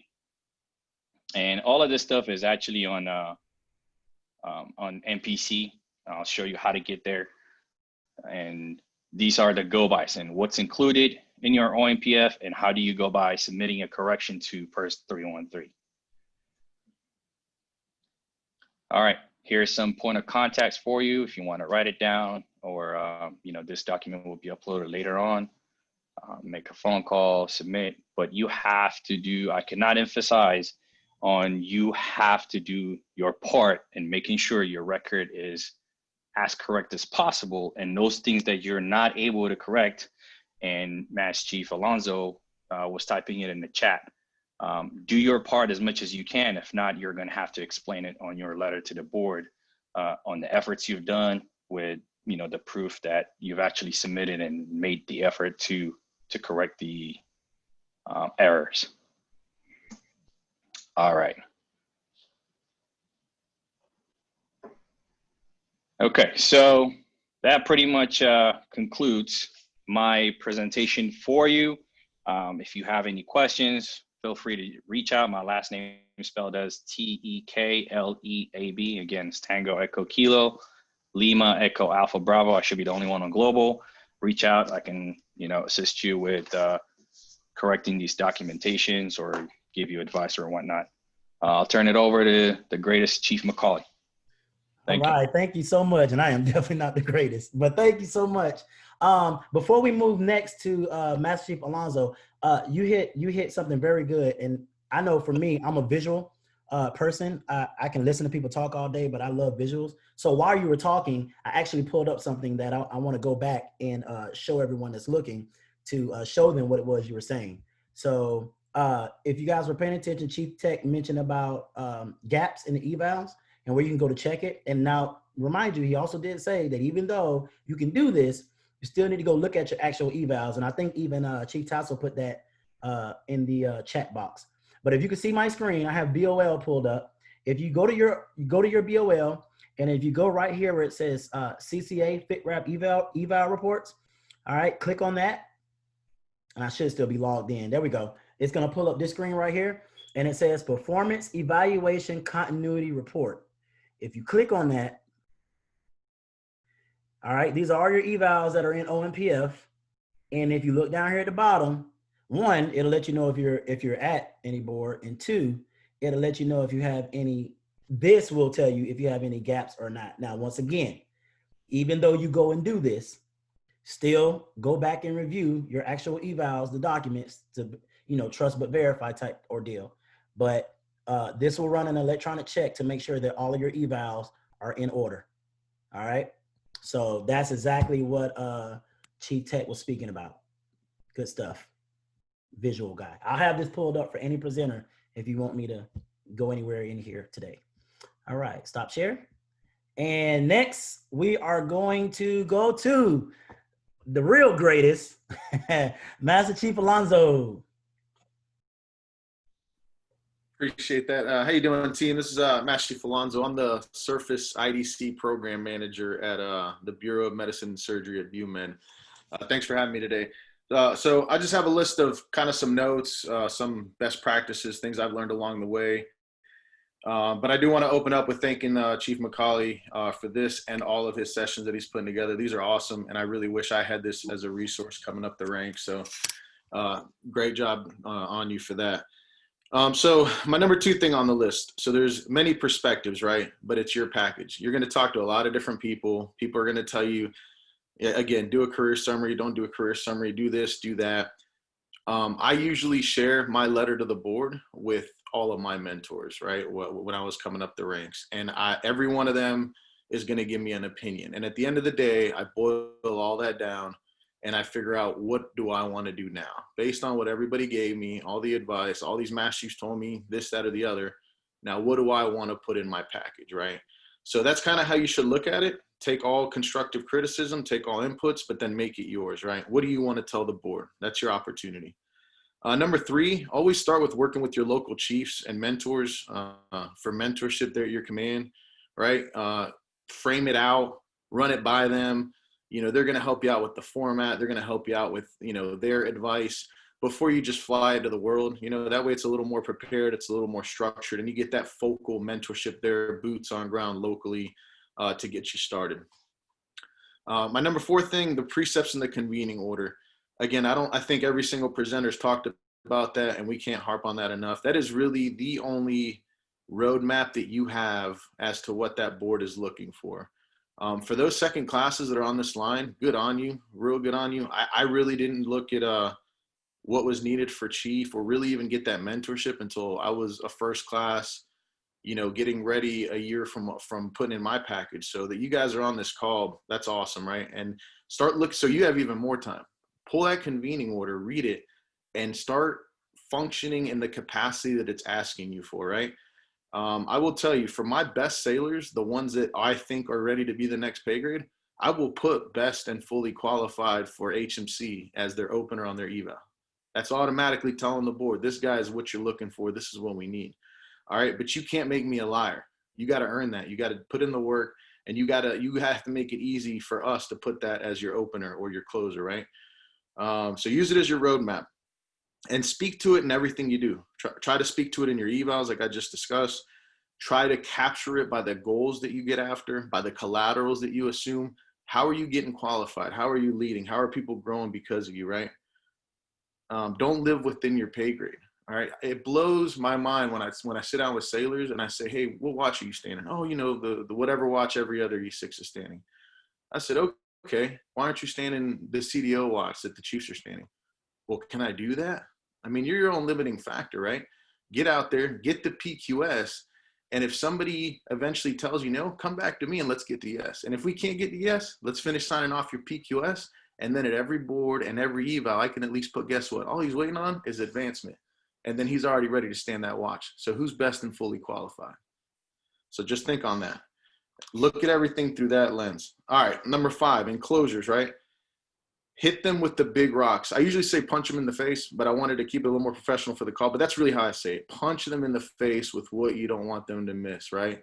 And all of this stuff is actually on MPC. I'll show you how to get there. And these are the go-bys and what's included in your OMPF and how do you go by submitting a correction to PERS 313. All right, here's some point of contacts for you if you want to write it down, or this document will be uploaded later on. Make a phone call, submit, but you have to do, I cannot emphasize on, you have to do your part in making sure your record is as correct as possible, and those things that you're not able to correct, and Mass Chief Alonso was typing it in the chat. Do your part as much as you can. If not, you're going to have to explain it on your letter to the board on the efforts you've done with the proof that you've actually submitted and made the effort to correct the errors. All right. Okay, so that pretty much concludes my presentation for you. If you have any questions, feel free to reach out. My last name is spelled as Tekleab. Again, it's Tango Echo Kilo, Lima Echo Alpha Bravo. I should be the only one on global. Reach out. I can assist you with correcting these documentations or give you advice or whatnot. I'll turn it over to the greatest Chief McCauley. All right, thank you so much. And I am definitely not the greatest, but thank you so much. Before we move next to Master Chief Alonso, you hit something very good. And I know for me, I'm a visual person. I can listen to people talk all day, but I love visuals. So while you were talking, I actually pulled up something that I want to go back and show everyone that's looking to show them what it was you were saying. So if you guys were paying attention, Chief Tech mentioned about gaps in the evals and where you can go to check it. And now remind you, he also did say that even though you can do this, you still need to go look at your actual evals. And I think even Chief Tassel put that in the chat box. But if you can see my screen, I have BOL pulled up. If you go to your BOL, and if you go right here where it says CCA FitRap eval reports, all right, click on that. And I should still be logged in. There we go. It's gonna pull up this screen right here, and it says Performance Evaluation Continuity Report. If you click on that, all right, these are all your evals that are in OMPF. And if you look down here at the bottom, one, it'll let you know if you're at any board, and two, it'll let you know if you have any. This will tell you if you have any gaps or not. Now, once again, even though you go and do this, still go back and review your actual evals, the documents, to trust but verify type ordeal. But this will run an electronic check to make sure that all of your evals are in order. All right. So that's exactly what Chief Tech was speaking about. Good stuff. Visual guy. I'll have this pulled up for any presenter if you want me to go anywhere in here today. All right. Stop share. And next we are going to go to the real greatest, Master Chief Alonso. Appreciate that. How you doing, team? This is Master Chief Alonso. I'm the Surface IDC Program Manager at the Bureau of Medicine and Surgery at BUMEN. Thanks for having me today. So I just have a list of kind of some notes, some best practices, things I've learned along the way. But I do want to open up with thanking Chief McCauley for this and all of his sessions that he's putting together. These are awesome, and I really wish I had this as a resource coming up the ranks. So great job on you for that. So my number 2 thing on the list. So there's many perspectives, right? But it's your package. You're going to talk to a lot of different people. People are going to tell you, again, do a career summary, don't do a career summary, do this, do that. I usually share my letter to the board with all of my mentors, right? When I was coming up the ranks, and every one of them is going to give me an opinion. And at the end of the day, I boil all that down and I figure out, what do I want to do now? Based on what everybody gave me, all the advice, all these master chiefs told me, this, that, or the other. Now, what do I want to put in my package, right? So that's kind of how you should look at it. Take all constructive criticism, take all inputs, but then make it yours, right? What do you want to tell the board? That's your opportunity. Number 3, always start with working with your local chiefs and mentors for mentorship there at your command, right? Frame it out, run it by them. You know, they're going to help you out with the format. They're going to help you out with, you know, their advice before you just fly into the world. You know, that way it's a little more prepared. It's a little more structured, and you get that focal mentorship there, boots on ground locally to get you started. My number 4 thing, the precepts and the convening order. Again, I think every single presenter's talked about that, and we can't harp on that enough. That is really the only roadmap that you have as to what that board is looking for. For those second classes that are on this line, good on you, real good on you. I really didn't look at what was needed for chief or really even get that mentorship until I was a first class, you know, getting ready a year from putting in my package. So that you guys are on this call, that's awesome, right? And start looking, so you have even more time. Pull that convening order, read it, and start functioning in the capacity that it's asking you for, right? I will tell you, for my best sailors, the ones that I think are ready to be the next pay grade, I will put best and fully qualified for HMC as their opener on their eval. That's automatically telling the board, this guy is what you're looking for. This is what we need. All right, but you can't make me a liar. You got to earn that. You got to put in the work, and you have to make it easy for us to put that as your opener or your closer, right? So use it as your roadmap and speak to it in everything you do. Try to speak to it in your evals, like I just discussed. Try to capture it by the goals that you get after, by the collaterals that you assume. How are you getting qualified? How are you leading? How are people growing because of you, right? Don't live within your pay grade. All right. It blows my mind when I sit down with sailors and I say, hey, what watch are you standing? Oh, you know, the whatever watch every other E6 is standing. I said, okay, why aren't you standing the CDO watch that the chiefs are standing? Well, can I do that? I mean, you're your own limiting factor, right? Get out there, get the PQS. And if somebody eventually tells you no, come back to me and let's get the yes. And if we can't get the yes, let's finish signing off your PQS. And then at every board and every eval, I can at least put, guess what? All he's waiting on is advancement. And then he's already ready to stand that watch. So who's best and fully qualified? So just think on that. Look at everything through that lens. All right, number 5, enclosures, right? Hit them with the big rocks. I usually say punch them in the face, but I wanted to keep it a little more professional for the call, but that's really how I say it. Punch them in the face with what you don't want them to miss, right?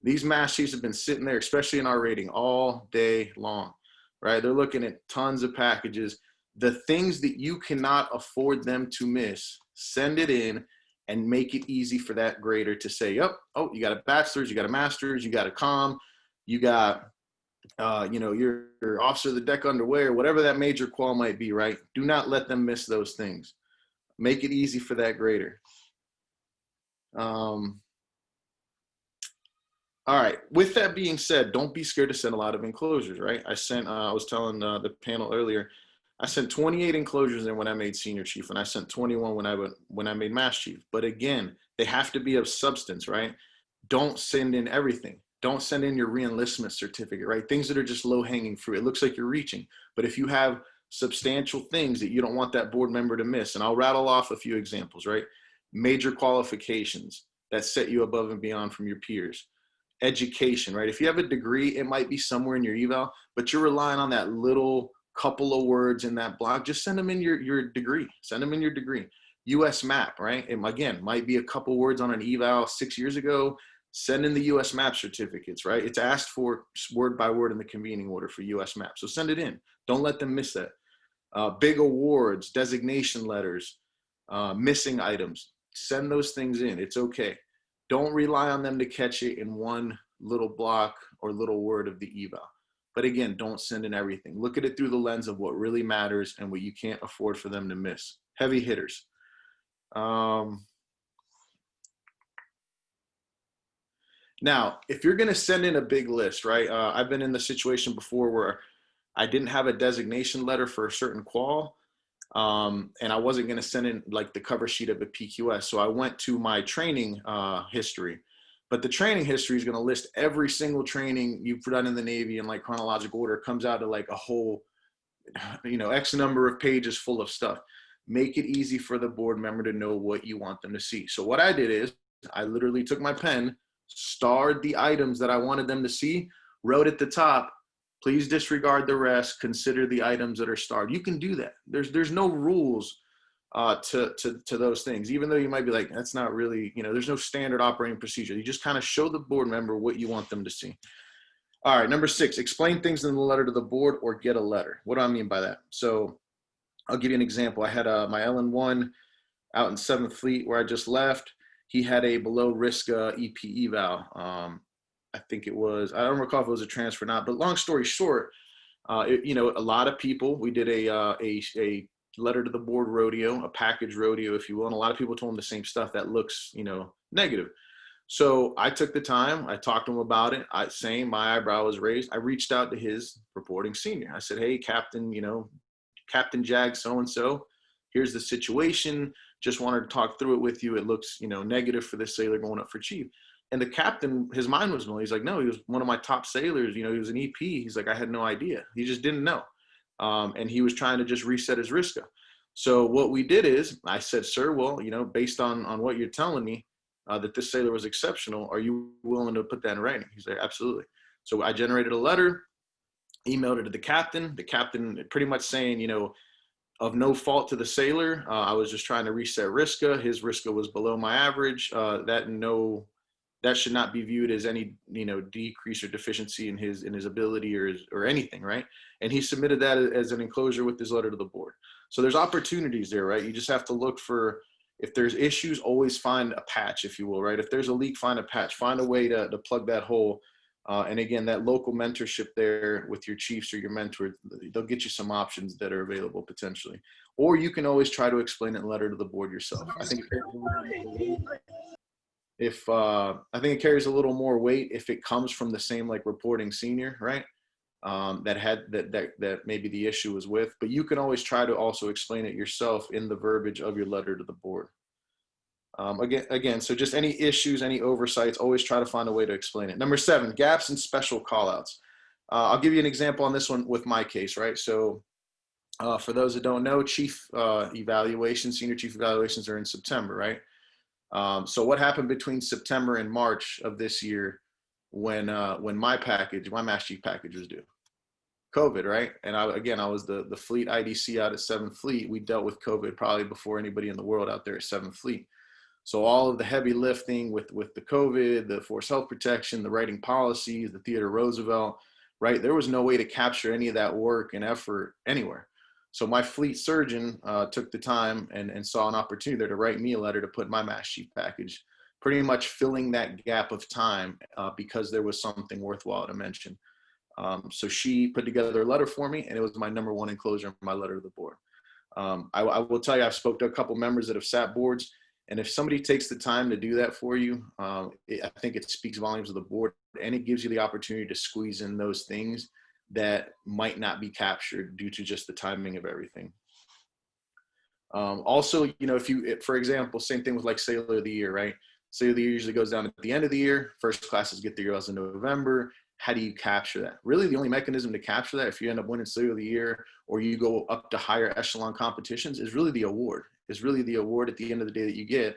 These mass sheets have been sitting there, especially in our rating, all day long, right? They're looking at tons of packages. The things that you cannot afford them to miss, send it in and make it easy for that grader to say, yep, oh, you got a bachelor's, you got a master's, you got a comm, you got you know, your officer of the deck underwear, whatever that major qual might be, right? Do not let them miss those things. Make it easy for that grader. All right. With that being said, don't be scared to send a lot of enclosures, right? I was telling the panel earlier, I sent 28 enclosures in when I made senior chief, and I sent 21 when I made mass chief. But again, they have to be of substance, right? Don't send in everything. Don't send in your re-enlistment certificate, right? Things that are just low-hanging fruit. It looks like you're reaching. But if you have substantial things that you don't want that board member to miss, and I'll rattle off a few examples, right? Major qualifications that set you above and beyond from your peers. Education, right? If you have a degree, it might be somewhere in your eval, but you're relying on that little couple of words in that block. Just send them in your degree. Send them in your degree. US map, right? It, again, might be a couple words on an eval 6 years ago. Send in the US map certificates, right? It's asked for word by word in the convening order for US map. So send it in. Don't let them miss that. Big awards, designation letters, missing items. Send those things in. It's okay. Don't rely on them to catch it in one little block or little word of the eval. But again, don't send in everything. Look at it through the lens of what really matters and what you can't afford for them to miss. Heavy hitters. Now, if you're going to send in a big list, right? I've been in the situation before where I didn't have a designation letter for a certain qual, and I wasn't going to send in like the cover sheet of a PQS. So I went to my training history, but the training history is going to list every single training you've done in the Navy in like chronological order. It comes out to like a whole, you know, X number of pages full of stuff. Make it easy for the board member to know what you want them to see. So what I did is I literally took my pen, starred the items that I wanted them to see, wrote at the top, please disregard the rest, consider the items that are starred. You can do that. There's no rules to those things, even though you might be like, that's not really, there's no standard operating procedure. You just kind of show the board member what you want them to see. All right, number 6, explain things in the letter to the board or get a letter. What do I mean by that? So I'll give you an example. I had my LN1 out in 7th Fleet where I just left. He had a below risk EP eval. I think it was, I don't recall if it was a transfer or not, but long story short, a lot of people, we did a letter to the board rodeo, a package rodeo, if you will. And a lot of people told him the same stuff that looks, negative. So I took the time, I talked to him about it. My eyebrow was raised. I reached out to his reporting senior. I said, hey, Captain, Captain Jag so-and-so, here's the situation. Just wanted to talk through it with you. It looks, negative for this sailor going up for chief. And the captain, his mind was blown. He's like, no, he was one of my top sailors. He was an EP. He's like, I had no idea. He just didn't know. And he was trying to just reset his RISCA. So what we did is I said, sir, well, based on what you're telling me, that this sailor was exceptional, are you willing to put that in writing? He's like, absolutely. So I generated a letter, emailed it to the captain pretty much saying, of no fault to the sailor. I was just trying to reset RISCA. His RISCA was below my average. That should not be viewed as any, decrease or deficiency in his ability or anything, right? And he submitted that as an enclosure with his letter to the board. So there's opportunities there, right? You just have to look for, if there's issues, always find a patch, if you will, right? If there's a leak, find a patch, find a way to plug that hole. And again, that local mentorship there with your chiefs or your mentor, they'll get you some options that are available potentially. Or you can always try to explain it in letter to the board yourself. I think it carries a little more weight if it comes from the same reporting senior, right? That maybe the issue was with, but you can always try to also explain it yourself in the verbiage of your letter to the board. Again, so just any issues, any oversights, always try to find a way to explain it. Number 7, gaps and special callouts. I'll give you an example on this one with my case, right? So for those that don't know, chief evaluations, senior chief evaluations are in September, right? So what happened between September and March of this year when my Master Chief package was due? COVID, right? And I was the fleet IDC out at 7th Fleet. We dealt with COVID probably before anybody in the world out there at 7th Fleet. So all of the heavy lifting with the COVID, the force health protection, the writing policies, the Theodore Roosevelt, right? There was no way to capture any of that work and effort anywhere. So my fleet surgeon took the time and saw an opportunity there to write me a letter to put my Master Chief package, pretty much filling that gap of time because there was something worthwhile to mention. So she put together a letter for me, and it was my number 1 enclosure in my letter to the board. I will tell you, I've spoke to a couple members that have sat boards, and if somebody takes the time to do that for you, I think it speaks volumes of the board, and it gives you the opportunity to squeeze in those things that might not be captured due to just the timing of everything. Also, for example, same thing with Sailor of the Year, right? Sailor of the Year usually goes down at the end of the year. First classes get their girls in November. How do you capture that? Really, the only mechanism to capture that, if you end up winning Sailor of the Year or you go up to higher echelon competitions, is really the award. It's really the award at the end of the day that you get.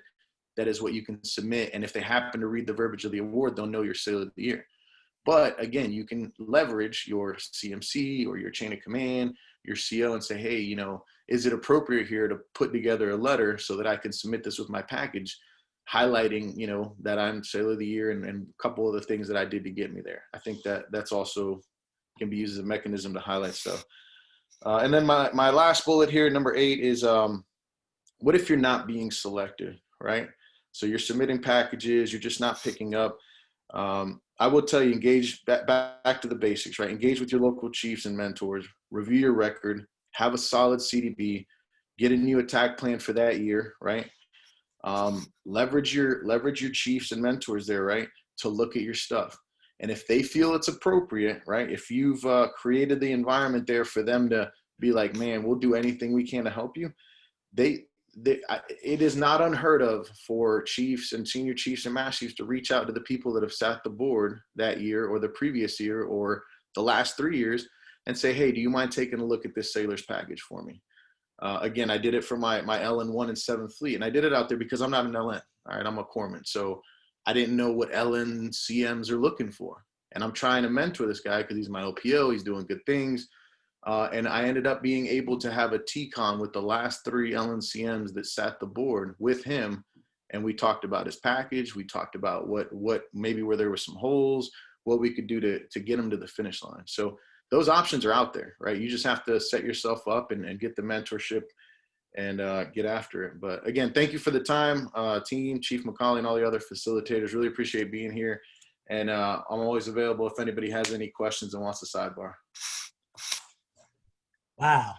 That is what you can submit. And if they happen to read the verbiage of the award, they'll know you're Sailor of the Year. But again, you can leverage your CMC or your chain of command, your CO, and say, hey, is it appropriate here to put together a letter so that I can submit this with my package, highlighting, that I'm Sailor of the Year and a couple of the things that I did to get me there. I think that's also can be used as a mechanism to highlight stuff. And then my last bullet here, number 8, is what if you're not being selected, right? So you're submitting packages, you're just not picking up. I will tell you, engage back to the basics, right? Engage with your local chiefs and mentors, review your record, have a solid CDB, get a new attack plan for that year, right? Leverage your chiefs and mentors there, right? To look at your stuff. And if they feel it's appropriate, right? If you've created the environment there for them to be like, man, we'll do anything we can to help you. It is not unheard of for chiefs and senior chiefs and master chiefs to reach out to the people that have sat the board that year or the previous year or the last 3 years and say, hey, do you mind taking a look at this sailor's package for me? Again, I did it for my LN1 and 7th Fleet, and I did it out there because I'm not an LN, all right? I'm a corpsman, so I didn't know what LN CMs are looking for. And I'm trying to mentor this guy because he's my LPO, he's doing good things. And I ended up being able to have a TCON with the last 3 LNCMs that sat the board with him. And we talked about his package. We talked about what maybe where there were some holes, what we could do to get him to the finish line. So those options are out there, right? You just have to set yourself up and get the mentorship and get after it. But again, thank you for the time, team, Chief McCauley, and all the other facilitators. Really appreciate being here. And I'm always available if anybody has any questions and wants to sidebar. Wow.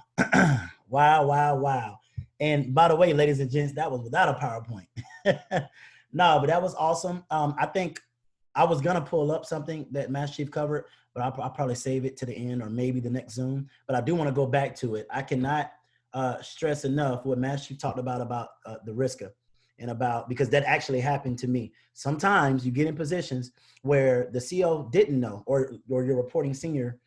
Wow. And by the way, ladies and gents, that was without a PowerPoint. No, but that was awesome. I think I was going to pull up something that Master Chief covered, but I'll probably save it to the end or maybe the next Zoom. But I do want to go back to it. I cannot stress enough what Master Chief talked about the RISCA and about, because that actually happened to me. Sometimes you get in positions where the CO didn't know, or your reporting senior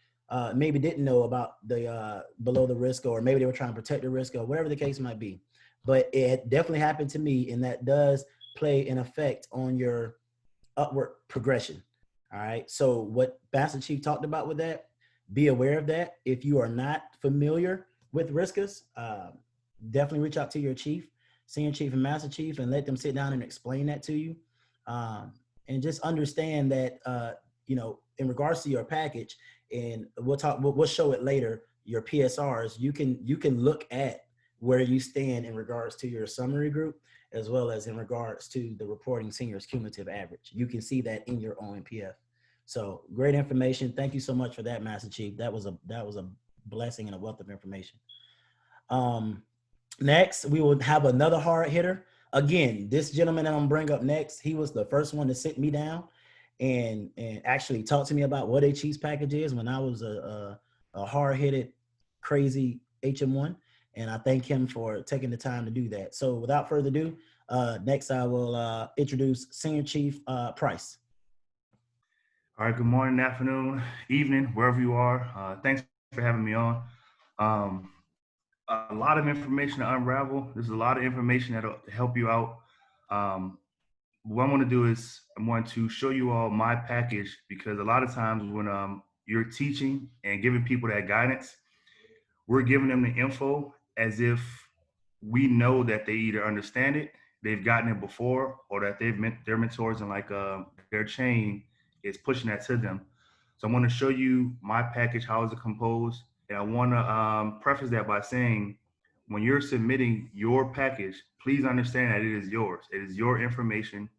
maybe didn't know about the below the risk, or maybe they were trying to protect the risk, or whatever the case might be. But it definitely happened to me, and that does play an effect on your upward progression. All right. So what Master Chief talked about with that, be aware of that. If you are not familiar with RISCAs, definitely reach out to your chief, senior chief and master chief, and let them sit down and explain that to you. And just understand that, in regards to your package, and we'll show it later, your PSRs, you can look at where you stand in regards to your summary group, as well as in regards to the reporting senior's cumulative average. You can see that in your OMPF. So great information. Thank you so much for that, Master Chief. That was a blessing and a wealth of information. Next, we will have another hard hitter. Again, this gentleman that I'm gonna bring up next, he was the first one to sit me down and actually talk to me about what a Chiefs package is when I was a hard-hitted, crazy HM1. And I thank him for taking the time to do that. So without further ado, next I will introduce Senior Chief Price. All right, good morning, afternoon, evening, wherever you are. Thanks for having me on. A lot of information to unravel. There's a lot of information that'll help you out. What I want to do is I want to show you all my package, because a lot of times when you're teaching and giving people that guidance, we're giving them the info as if we know that they either understand it, they've gotten it before, or that their mentors and their chain is pushing that to them. So I want to show you my package, how is it composed. And I want to preface that by saying, when you're submitting your package, please understand that it is yours. It is your information,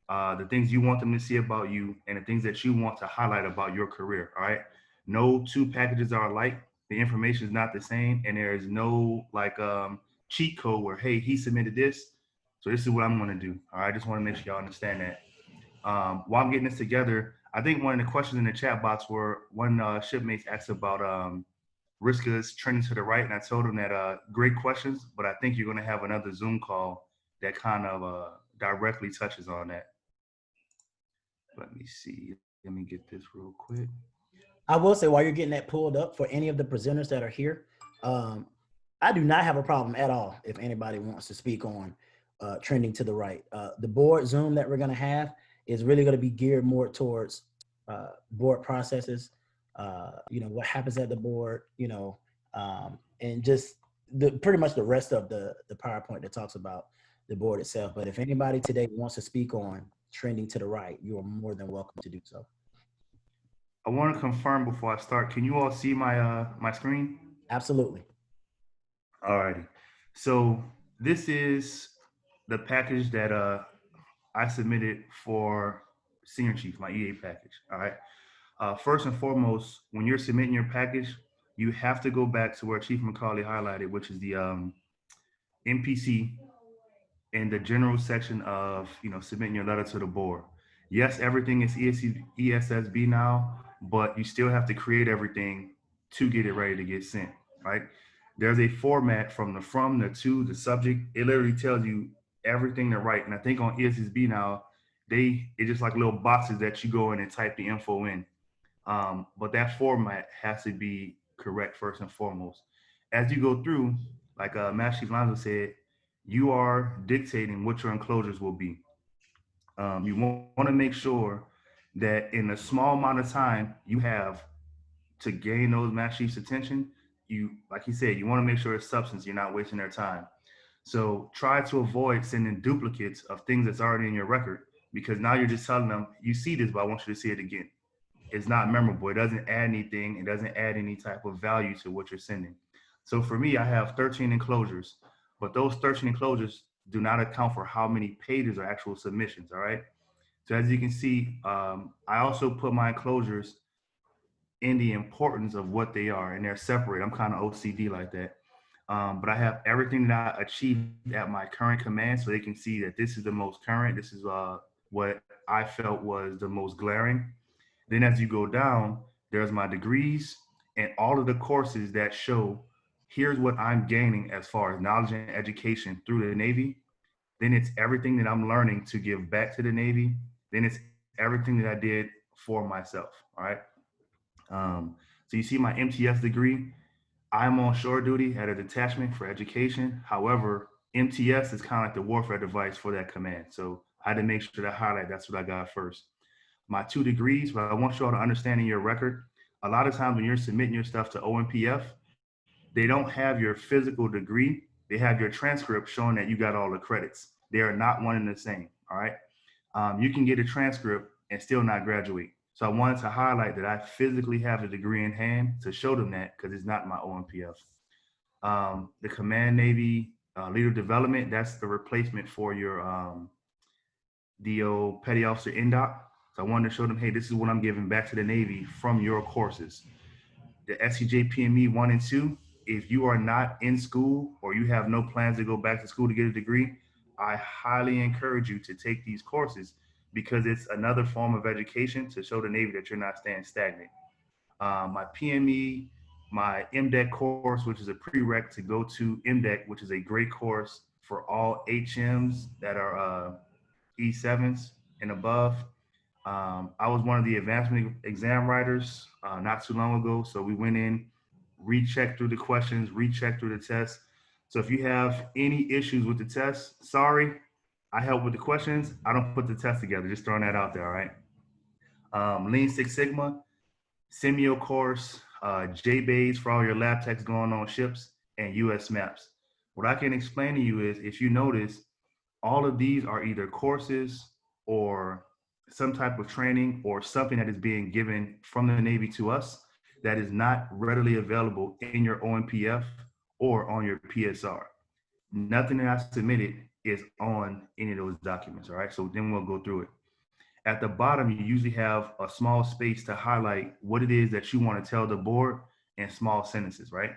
the things you want them to see about you, and the things that you want to highlight about your career, all right? No two packages are alike. The information is not the same, and there is no cheat code where, hey, he submitted this, so this is what I'm going to do. All right, I just want to make sure y'all understand that. While I'm getting this together, I think one of the questions in the chat box were one shipmates asked about RISCAs trending to the right, and I told them that great questions, but I think you're going to have another Zoom call that kind of directly touches on that. Let me see. Let me get this real quick. I will say, while you're getting that pulled up, for any of the presenters that are here, I do not have a problem at all if anybody wants to speak on trending to the right. The board Zoom that we're going to have is really going to be geared more towards board processes, what happens at the board, and just pretty much the rest of the PowerPoint that talks about the board itself. But if anybody today wants to speak on trending to the right, you are more than welcome to do so. I want to confirm before I start. Can you all see my my screen? Absolutely. All righty. So this is the package that I submitted for Senior Chief, my EA package. All right. First and foremost, when you're submitting your package, you have to go back to where Chief McCauley highlighted, which is the NPC in the general section of submitting your letter to the board. Yes, everything is ESSB now, but you still have to create everything to get it ready to get sent, right? There's a format from the from, the to, the subject. It literally tells you everything to write. And I think on ESSB now, it's just like little boxes that you go in and type the info in. But that format has to be correct first and foremost. As you go through, like Master Chief Lonzo said, you are dictating what your enclosures will be. You want to make sure that in a small amount of time you have to gain those Master Chief's attention, like you said, you want to make sure it's substance. You're not wasting their time. So try to avoid sending duplicates of things that's already in your record, because now you're just telling them, you see this, but I want you to see it again. It's not memorable. It doesn't add anything. It doesn't add any type of value to what you're sending. So for me, I have 13 enclosures, but those 13 enclosures do not account for how many pages are actual submissions. All right. So as you can see, I also put my enclosures in the importance of what they are, and they're separate. I'm kind of OCD like that. But I have everything that I achieved at my current command, so they can see that this is the most current. This is what I felt was the most glaring. Then as you go down, there's my degrees and all of the courses that show here's what I'm gaining as far as knowledge and education through the Navy. Then it's everything that I'm learning to give back to the Navy. Then it's everything that I did for myself. All right. So you see my MTS degree. I'm on shore duty at a detachment for education. However, MTS is kind of like the warfare device for that command. So I had to make sure to highlight that's what I got first. My 2 degrees, but I want you all to understand in your record, a lot of times when you're submitting your stuff to OMPF, they don't have your physical degree. They have your transcript showing that you got all the credits. They are not one and the same. All right. You can get a transcript and still not graduate. So I wanted to highlight that I physically have the degree in hand to show them that, because it's not my OMPF. The Command Navy Leader Development, that's the replacement for your DO Petty Officer NDOC. So I wanted to show them, hey, this is what I'm giving back to the Navy from your courses. The SCJ PME 1 and 2, if you are not in school or you have no plans to go back to school to get a degree, I highly encourage you to take these courses, because it's another form of education to show the Navy that you're not staying stagnant. My PME, my MDEC course, which is a prereq to go to MDEC, which is a great course for all HMs that are E7s and above. I was one of the advancement exam writers not too long ago. So we went in, rechecked through the questions, rechecked through the tests. So if you have any issues with the test, sorry, I help with the questions. I don't put the test together, just throwing that out there, all right? Lean Six Sigma, Semio course, JBase for all your lab techs going on ships, and US Maps. What I can explain to you is, if you notice, all of these are either courses or some type of training or something that is being given from the Navy to us that is not readily available in your OMPF or on your PSR. Nothing that I submitted is on any of those documents, all right? So then we'll go through it. At the bottom, you usually have a small space to highlight what it is that you want to tell the board in small sentences, right?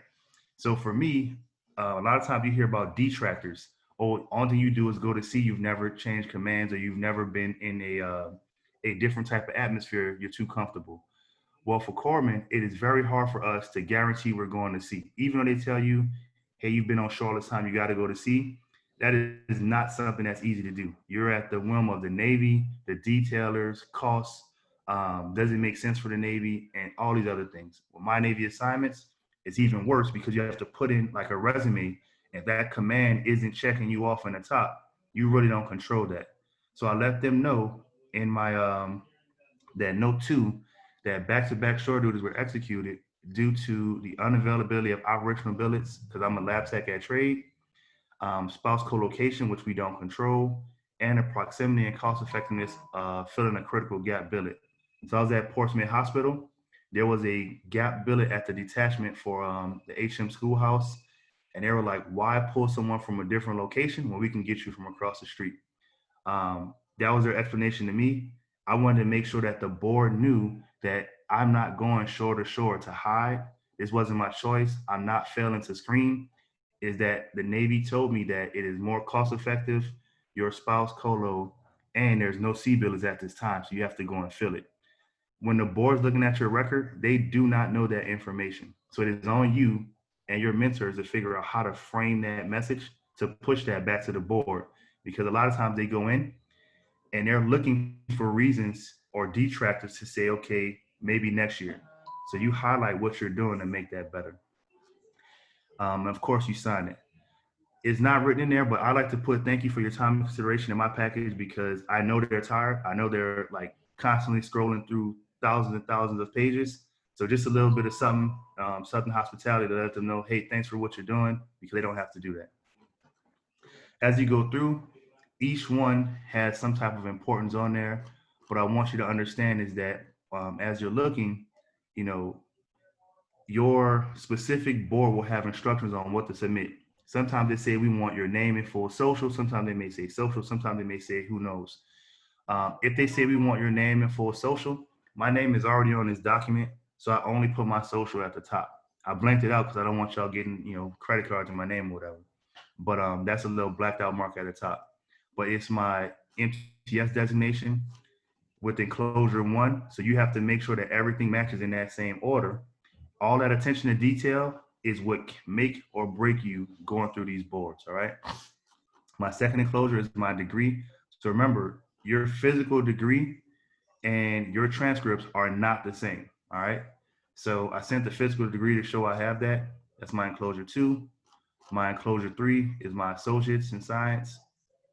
So for me, a lot of times you hear about detractors. Oh, all thing you do is go to sea. You've never changed commands, or you've never been in a different type of atmosphere. You're too comfortable. Well, for corpsmen, it is very hard for us to guarantee we're going to sea. Even though they tell you, hey, you've been on shore all this time, you got to go to sea. That is not something that's easy to do. You're at the whim of the Navy, the detailers, costs, does it make sense for the Navy, and all these other things. With my Navy assignments, it's even worse, because you have to put in like a resume. If that command isn't checking you off in the top, you really don't control that. So I let them know in my that note 2 that back-to-back shore duties were executed due to the unavailability of operational billets, because I'm a lab tech at trade, spouse co-location, which we don't control, and the proximity and cost effectiveness filling a critical gap billet. So I was at Portsmouth Hospital. There was a gap billet at the detachment for the HM schoolhouse. And they were like, why pull someone from a different location when we can get you from across the street? That was their explanation to me. I wanted to make sure that the board knew that I'm not going shore to shore to hide. This wasn't my choice. I'm not failing to screen. Is that the Navy told me that it is more cost effective, your spouse colo, and there's no sea billets at this time, so you have to go and fill it. When the board's looking at your record, they do not know that information. So it is on you and your mentors to figure out how to frame that message to push that back to the board. Because a lot of times they go in and they're looking for reasons or detractors to say, okay, maybe next year. So you highlight what you're doing to make that better. Of course, you sign it. It's not written in there, but I like to put thank you for your time and consideration in my package, because I know they're tired. I know they're like constantly scrolling through thousands and thousands of pages. So just a little bit of something, Southern hospitality to let them know, hey, thanks for what you're doing, because they don't have to do that. As you go through, each one has some type of importance on there. What I want you to understand is that as you're looking, you know, your specific board will have instructions on what to submit. Sometimes they say we want your name and full social. Sometimes they may say social. Sometimes they may say who knows. If they say we want your name and full social, my name is already on this document, so I only put my social at the top. I blanked it out because I don't want y'all getting, you know, credit cards in my name or whatever. But that's a little blacked out mark at the top. But it's my MTS designation with enclosure 1. So you have to make sure that everything matches in that same order. All that attention to detail is what make or break you going through these boards, all right? My second enclosure is my degree. So remember, your physical degree and your transcripts are not the same, all right? So I sent the physical degree to show I have that. That's my enclosure 2. My enclosure 3 is my associates in science.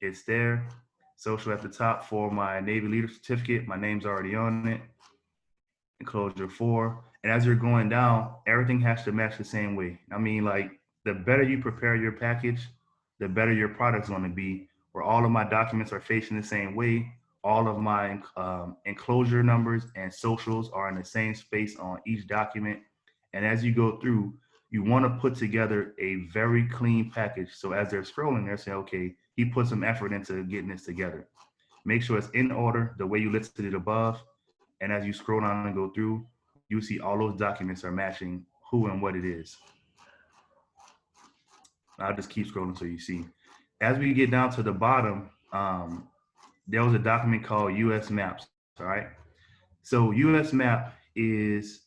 It's there. Social at the top for my Navy Leader Certificate. My name's already on it. Enclosure 4. And as you're going down, everything has to match the same way. I mean, like, the better you prepare your package, the better your product's going to be, where all of my documents are facing the same way. All of my enclosure numbers and socials are in the same space on each document. And as you go through, you want to put together a very clean package. So as they're scrolling, they're saying, okay, he put some effort into getting this together. Make sure it's in order, the way you listed it above. And as you scroll down and go through, you see all those documents are matching who and what it is. I'll just keep scrolling so you see. As we get down to the bottom, there was a document called US Maps, all right? So US Map is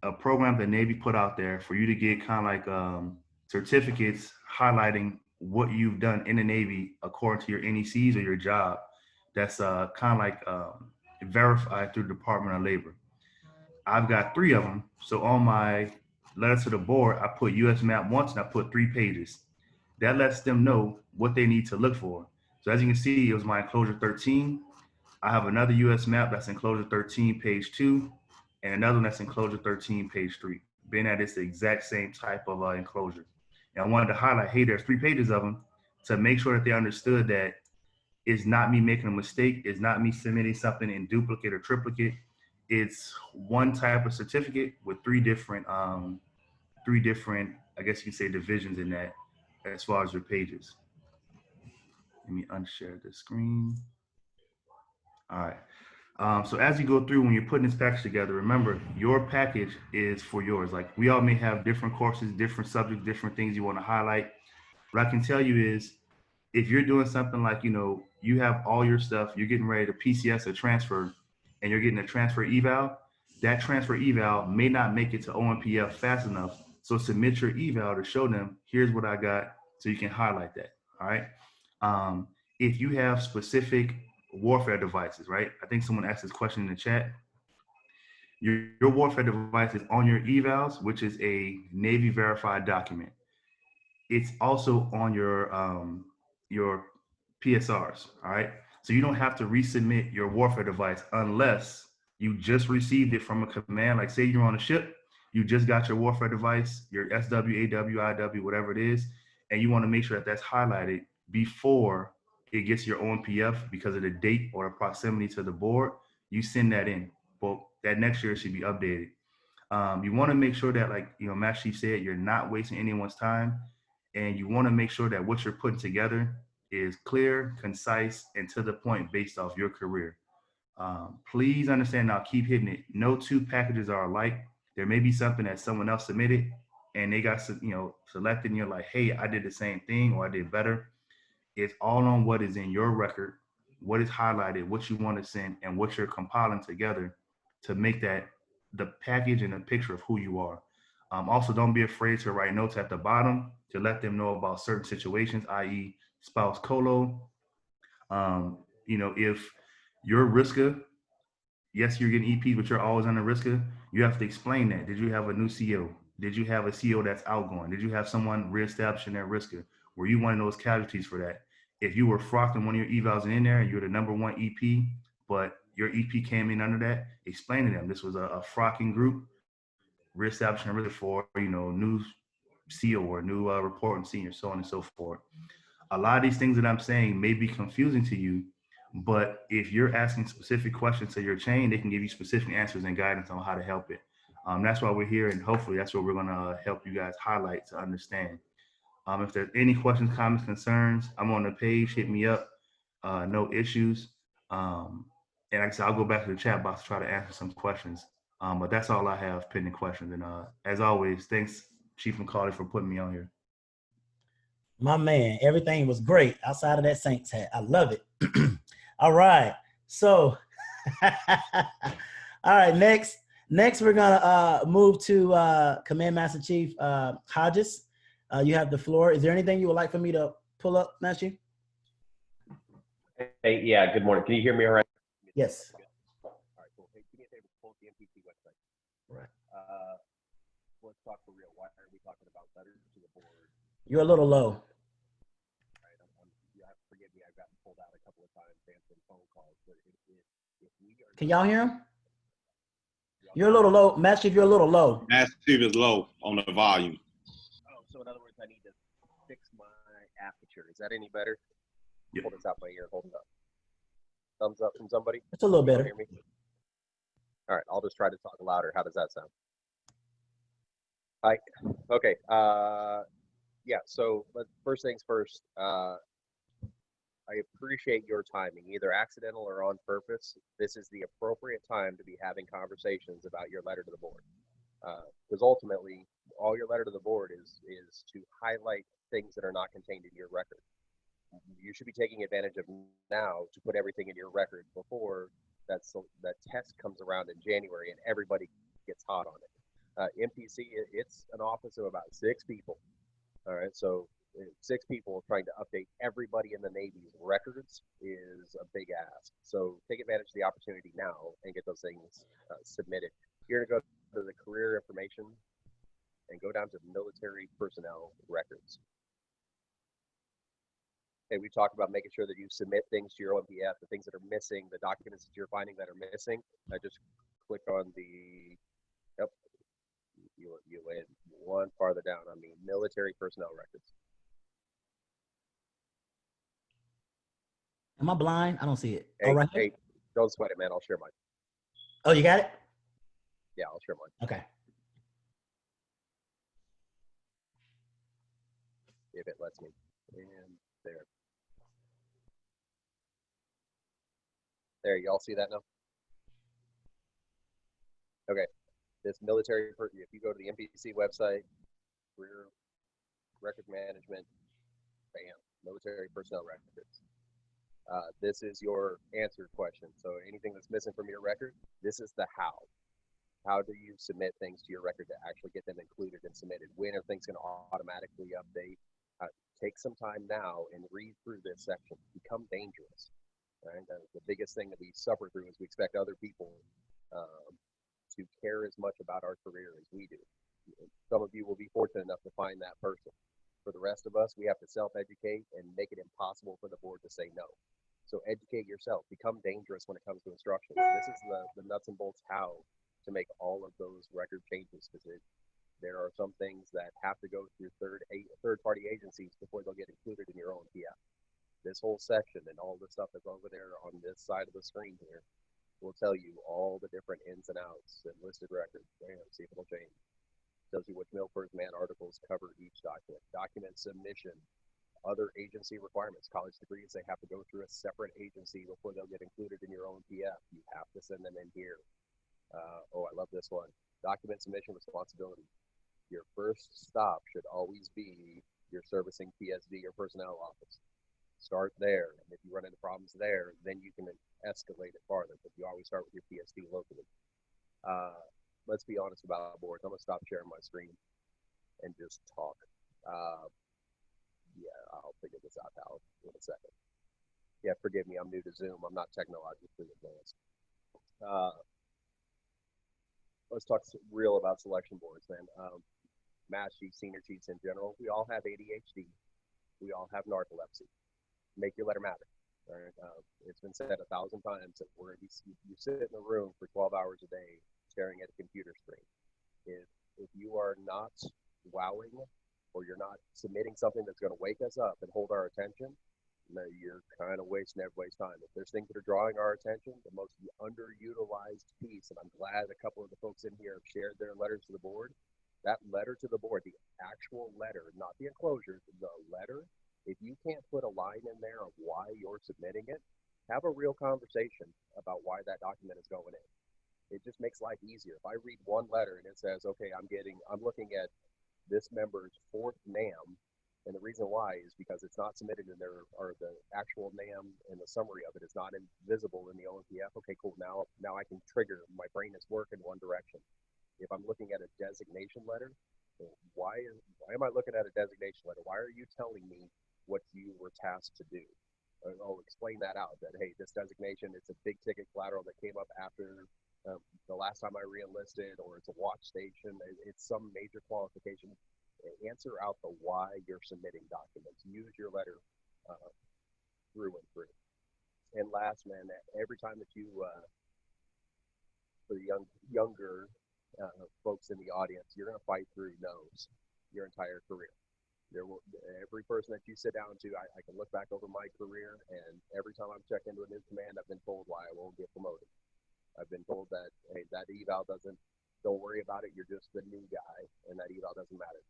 a program that Navy put out there for you to get kind of like certificates highlighting what you've done in the Navy according to your NECs or your job. That's kind of like verified through the Department of Labor. I've got 3 of them. So on my letter to the board, I put US Map once and I put 3 pages. That lets them know what they need to look for. So as you can see, it was my enclosure 13. I have another US Map that's enclosure 13, page 2, and another one that's enclosure 13, page 3, being that it's the exact same type of enclosure. And I wanted to highlight, hey, there's 3 pages of them to make sure that they understood that it's not me making a mistake. It's not me submitting something in duplicate or triplicate. It's one type of certificate with 3 different, I guess you can say, divisions in that as far as your pages. Let me unshare the screen. All right. So as you go through, when you're putting this package together, remember your package is for yours. Like, we all may have different courses, different subjects, different things you want to highlight. What I can tell you is, if you're doing something like, you know, you have all your stuff, you're getting ready to PCS or transfer, and you're getting a transfer eval, that transfer eval may not make it to OMPF fast enough. So submit your eval to show them, here's what I got, so you can highlight that. All right. If you have specific warfare devices, right? I think someone asked this question in the chat. Your warfare device is on your evals, which is a Navy verified document. It's also on your PSRs, all right? So you don't have to resubmit your warfare device unless you just received it from a command. Like, say you're on a ship, you just got your warfare device, your SW, AW, IW, whatever it is, and you want to make sure that that's highlighted before it gets your OMPF because of the date or the proximity to the board. You send that in. Well, that next year should be updated. You want to make sure that, like, you know, Master Chief said, you're not wasting anyone's time, and you want to make sure that what you're putting together is clear, concise, and to the point based off your career. Please understand, I'll keep hitting it. No 2 packages are alike. There may be something that someone else submitted and they got, you know, selected, and you're like, hey, I did the same thing or I did better. It's all on what is in your record, what is highlighted, what you want to send, and what you're compiling together to make that the package and a picture of who you are. Also, don't be afraid to write notes at the bottom to let them know about certain situations, i.e. spouse colo. You know, if you're RISCA, yes, you're getting EP, but you're always under RISCA, you have to explain that. Did you have a new CO? Did you have a CO that's outgoing? Did you have someone reestablishing their RISCA? Were you one of those casualties for that? If you were frocked in one of your evals in there and you're the #1 EP, but your EP came in under that, explain to them this was a frocking group. reestablishing really for, new CO or new reporting senior, so on and so forth. A lot of these things that I'm saying may be confusing to you, but if you're asking specific questions to your chain, they can give you specific answers and guidance on how to help it. That's why we're here, and hopefully that's what we're going to help you guys highlight to understand. If there's any questions, comments, concerns, I'm on the page. Hit me up. No issues. And like I said, I'll go back to the chat box to try to answer some questions. But that's all I have pending questions. And as always, thanks, Chief McCauley, for putting me on here. My man, everything was great outside of that Saints hat. I love it. All right. So, all right, next we're gonna move to Command Master Chief Hodges. You have the floor. Is there anything you would like for me to pull up, Master Chief? Hey, yeah, good morning. Can you hear me all right? Yes. All right, cool. Hey, do me a favor, pull up the MPC website. Right. Let's talk for real. Why are we talking about letters to the board? You're a little low. Right, you have to forgive me. I've gotten pulled out a couple of times answering phone calls. But if we are, can y'all hear him? You're a little low. Master Chief, you're a little low. Master Chief is low on the volume. Oh, so in other words, I need to fix my aperture. Is that any better? Yeah. Hold this out my ear. Hold it up. Thumbs up from somebody? It's a little Can you better. hear me? All right, I'll just try to talk louder. How does that sound? Hi. Okay. Yeah. So, first things first. I appreciate your timing, either accidental or on purpose. This is the appropriate time to be having conversations about your letter to the board, because ultimately, all your letter to the board is to highlight things that are not contained in your record. You should be taking advantage of now to put everything in your record before that test comes around in January and everybody gets hot on it. MPC, it's an office of about 6 people. All right, so 6 people trying to update everybody in the Navy's records is a big ask. So take advantage of the opportunity now and get those things submitted. You're gonna go to the career information and go down to military personnel records. Okay, we talked about making sure that you submit things to your OMPF, the things that are missing, the documents that you're finding that are missing. I just click on the, yep, you went one farther down on the military personnel records. Am I blind? I don't see it. Hey, Oh, right here? hey, don't sweat it, man. I'll share mine. Oh, you got it? Yeah, I'll share mine. Okay. If it lets me. And there. There, you all see that now? Okay. This military, if you go to the MPC website, career record management, bam, military personnel records. This is your answered question. So anything that's missing from your record, this is the how. How do you submit things to your record to actually get them included and submitted? When are things going to automatically update? Take some time now and read through this section. Become dangerous. Right? The biggest thing that we suffer through is we expect other people to care as much about our career as we do. Some of you will be fortunate enough to find that person. For the rest of us, we have to self-educate and make it impossible for the board to say no. So educate yourself. Become dangerous when it comes to instruction. This is the nuts and bolts how to make all of those record changes, because there are some things that have to go through third-party agencies before they'll get included in your OMPF. This whole section and all the stuff that's over there on this side of the screen here will tell you all the different ins and outs and listed records. Bam, see if it'll change. Tells you which MilFERS man articles cover each document. Document submission, other agency requirements. College degrees, they have to go through a separate agency before they'll get included in your OMPF. You have to send them in here. Oh, I love this one. Document submission responsibility. Your first stop should always be your servicing PSD or personnel office. Start there, and if you run into problems there, then you can escalate it farther, but you always start with your PSD locally. Let's be honest about boards. I'm gonna stop sharing my screen and just talk. Yeah, I'll figure this out now in a second. Yeah, forgive me, I'm new to Zoom. I'm not technologically advanced. Let's talk real about selection boards, man. Mass chiefs, senior chiefs in general, we all have ADHD. We all have narcolepsy. Make your letter matter. All right? It's been said 1,000 times that you sit in a room for 12 hours a day staring at a computer screen. If if you are not wowing or you're not submitting something that's going to wake us up and hold our attention, no, you're kind of wasting everybody's time. If there's things that are drawing our attention, the most underutilized piece, and I'm glad a couple of the folks in here have shared their letters to the board, that letter to the board, the actual letter, not the enclosure, the letter, if you can't put a line in there of why you're submitting it, have a real conversation about why that document is going in. It just makes life easier. If I read one letter and it says, okay, I'm looking at this member's fourth NAM, and the reason why is because it's not submitted in there, or the actual NAM and the summary of it is not visible in the OMPF. Okay, cool. Now I can trigger. My brain is working one direction. If I'm looking at a designation letter, why am I looking at a designation letter? Why are you telling me what you were tasked to do? I'll explain that out. That hey, this designation, it's a big ticket collateral that came up after the last time I re-enlisted, or it's a watch station. It's some major qualification. Answer out the why you're submitting documents. Use your letter through and through. And last, man, every time that you, for the younger folks in the audience, you're going to fight through no's your entire career. Every person that you sit down to, I can look back over my career, and every time I've checked into a new command, I've been told why I won't get promoted. I've been told that, hey, that eval don't worry about it. You're just the new guy, and that eval doesn't matter.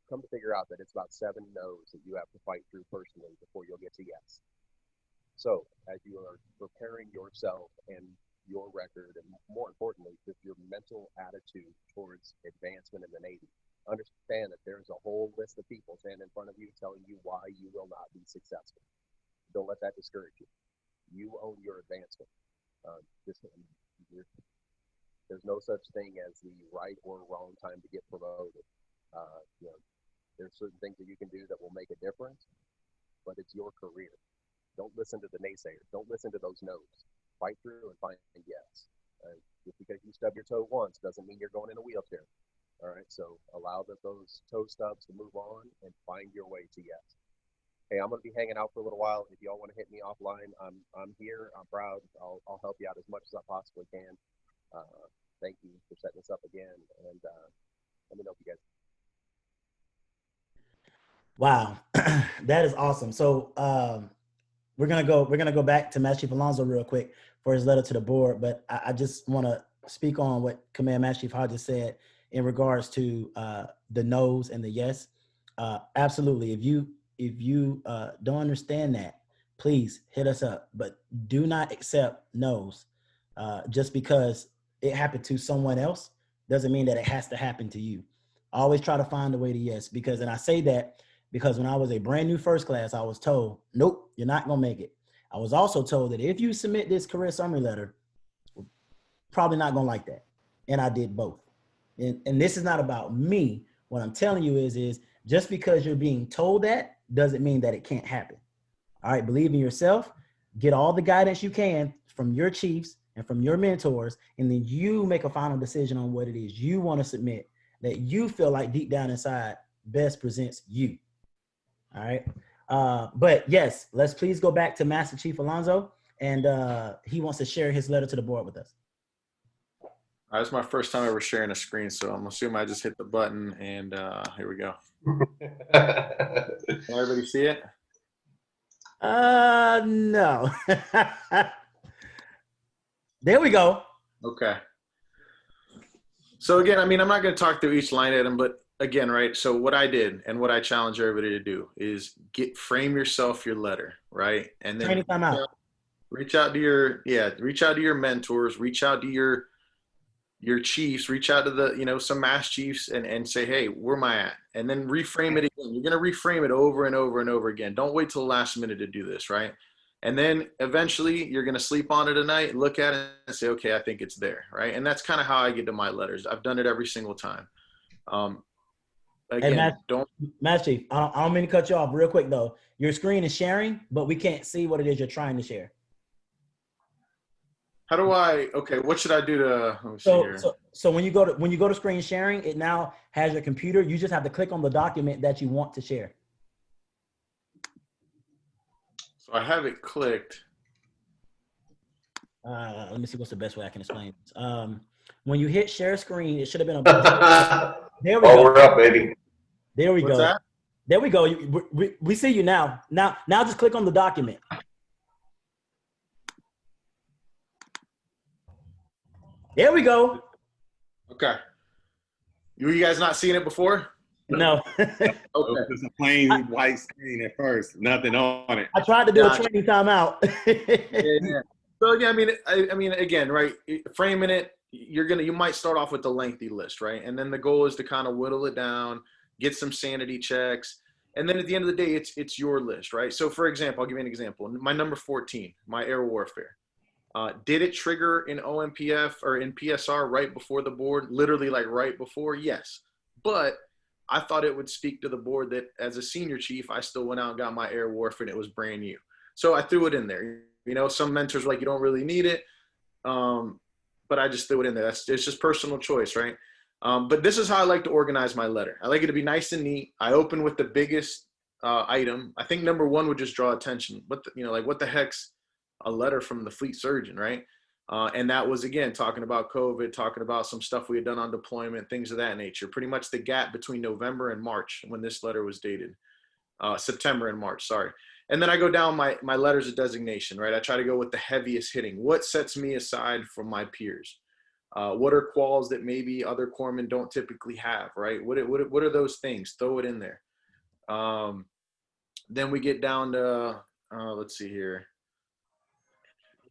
Come to figure out that it's about 7 no's that you have to fight through personally before you'll get to yes. So as you are preparing yourself and your record, and more importantly, just your mental attitude towards advancement in the Navy, understand that there's a whole list of people standing in front of you telling you why you will not be successful. Don't let that discourage you. You own your advancement. There's no such thing as the right or wrong time to get promoted. There's certain things that you can do that will make a difference, but it's your career. Don't listen to the naysayers. Don't listen to those no's. Fight through and find a yes. Just because you stub your toe once doesn't mean you're going in a wheelchair. All right, so allow those toe stubs to move on and find your way to yes. Hey, I'm going to be hanging out for a little while. If y'all want to hit me offline, I'm here. I'm proud. I'll help you out as much as I possibly can. Thank you for setting this up again, and let me know if you guys. Wow, that is awesome. So we're gonna go back to Master Chief Alonzo real quick for his letter to the board, but I just want to speak on what Command Master Chief Hodges said in regards to the no's and the yes. Absolutely, if you don't understand that, please hit us up, but do not accept no's. Just because it happened to someone else doesn't mean that it has to happen to you. Always try to find a way to yes, because, and I say that because when I was a brand new first class, I was told, nope, you're not going to make it. I was also told that if you submit this career summary letter, probably not going to like that. And I did both. And this is not about me. What I'm telling you is just because you're being told that doesn't mean that it can't happen. All right, believe in yourself, get all the guidance you can from your chiefs and from your mentors, and then you make a final decision on what it is you want to submit that you feel like deep down inside best presents you. All right. But yes, let's please go back to Master Chief Alonzo, and he wants to share his letter to the board with us. It's my first time ever sharing a screen, so I'm assuming I just hit the button, and here we go. Can everybody see it? No. There we go. Okay. So again, I mean, I'm not going to talk through each line item, but again, right? So what I did and what I challenge everybody to do is frame yourself your letter, right? And then reach out to your mentors, reach out to your chiefs, reach out to some mass chiefs and say, hey, where am I at? And then reframe it again. You're going to reframe it over and over and over again. Don't wait till the last minute to do this, right? And then eventually you're going to sleep on it tonight, look at it and say, okay, I think it's there, right? And that's kind of how I get to my letters. I've done it every single time. Again, hey, Master Chief, I don't mean to cut you off real quick though. Your screen is sharing, but we can't see what it is you're trying to share. How do okay, what should I do to, let me see here. So when you go to screen sharing, it now has your computer. You just have to click on the document that you want to share. So I have it clicked. Let me see what's the best way I can explain this. When you hit share screen, it should have been a, there we Oh, go. we're up, baby. There we What's go. that? There we go. We see you now. Now just click on the document. There we go. Okay. You guys not seeing it before? No. It was just a plain white screen at first, nothing on it. I tried to do Gotcha. a training timeout. Yeah. So yeah, I mean, again, right? Framing it, you might start off with the lengthy list, right? And then the goal is to kind of whittle it down, get some sanity checks, and then at the end of the day, it's your list, right? So for example, I'll give you an example. My number 14, my air warfare. Did it trigger in OMPF or in PSR right before the board? Literally like right before? Yes. But I thought it would speak to the board that as a senior chief, I still went out and got my air warfare and it was brand new. So I threw it in there. You know, some mentors were like, you don't really need it. But I just threw it in there. It's just personal choice, right? But this is how I like to organize my letter. I like it to be nice and neat. I open with the biggest item. I think number one would just draw attention. What the heck's a letter from the fleet surgeon, right? And that was, again, talking about COVID, talking about some stuff we had done on deployment, things of that nature. Pretty much the gap between November and March when this letter was dated. September and March, sorry. And then I go down my letters of designation, right? I try to go with the heaviest hitting. What sets me aside from my peers? What are quals that maybe other corpsmen don't typically have, right? What are those things? Throw it in there. Then we get down to, let's see here.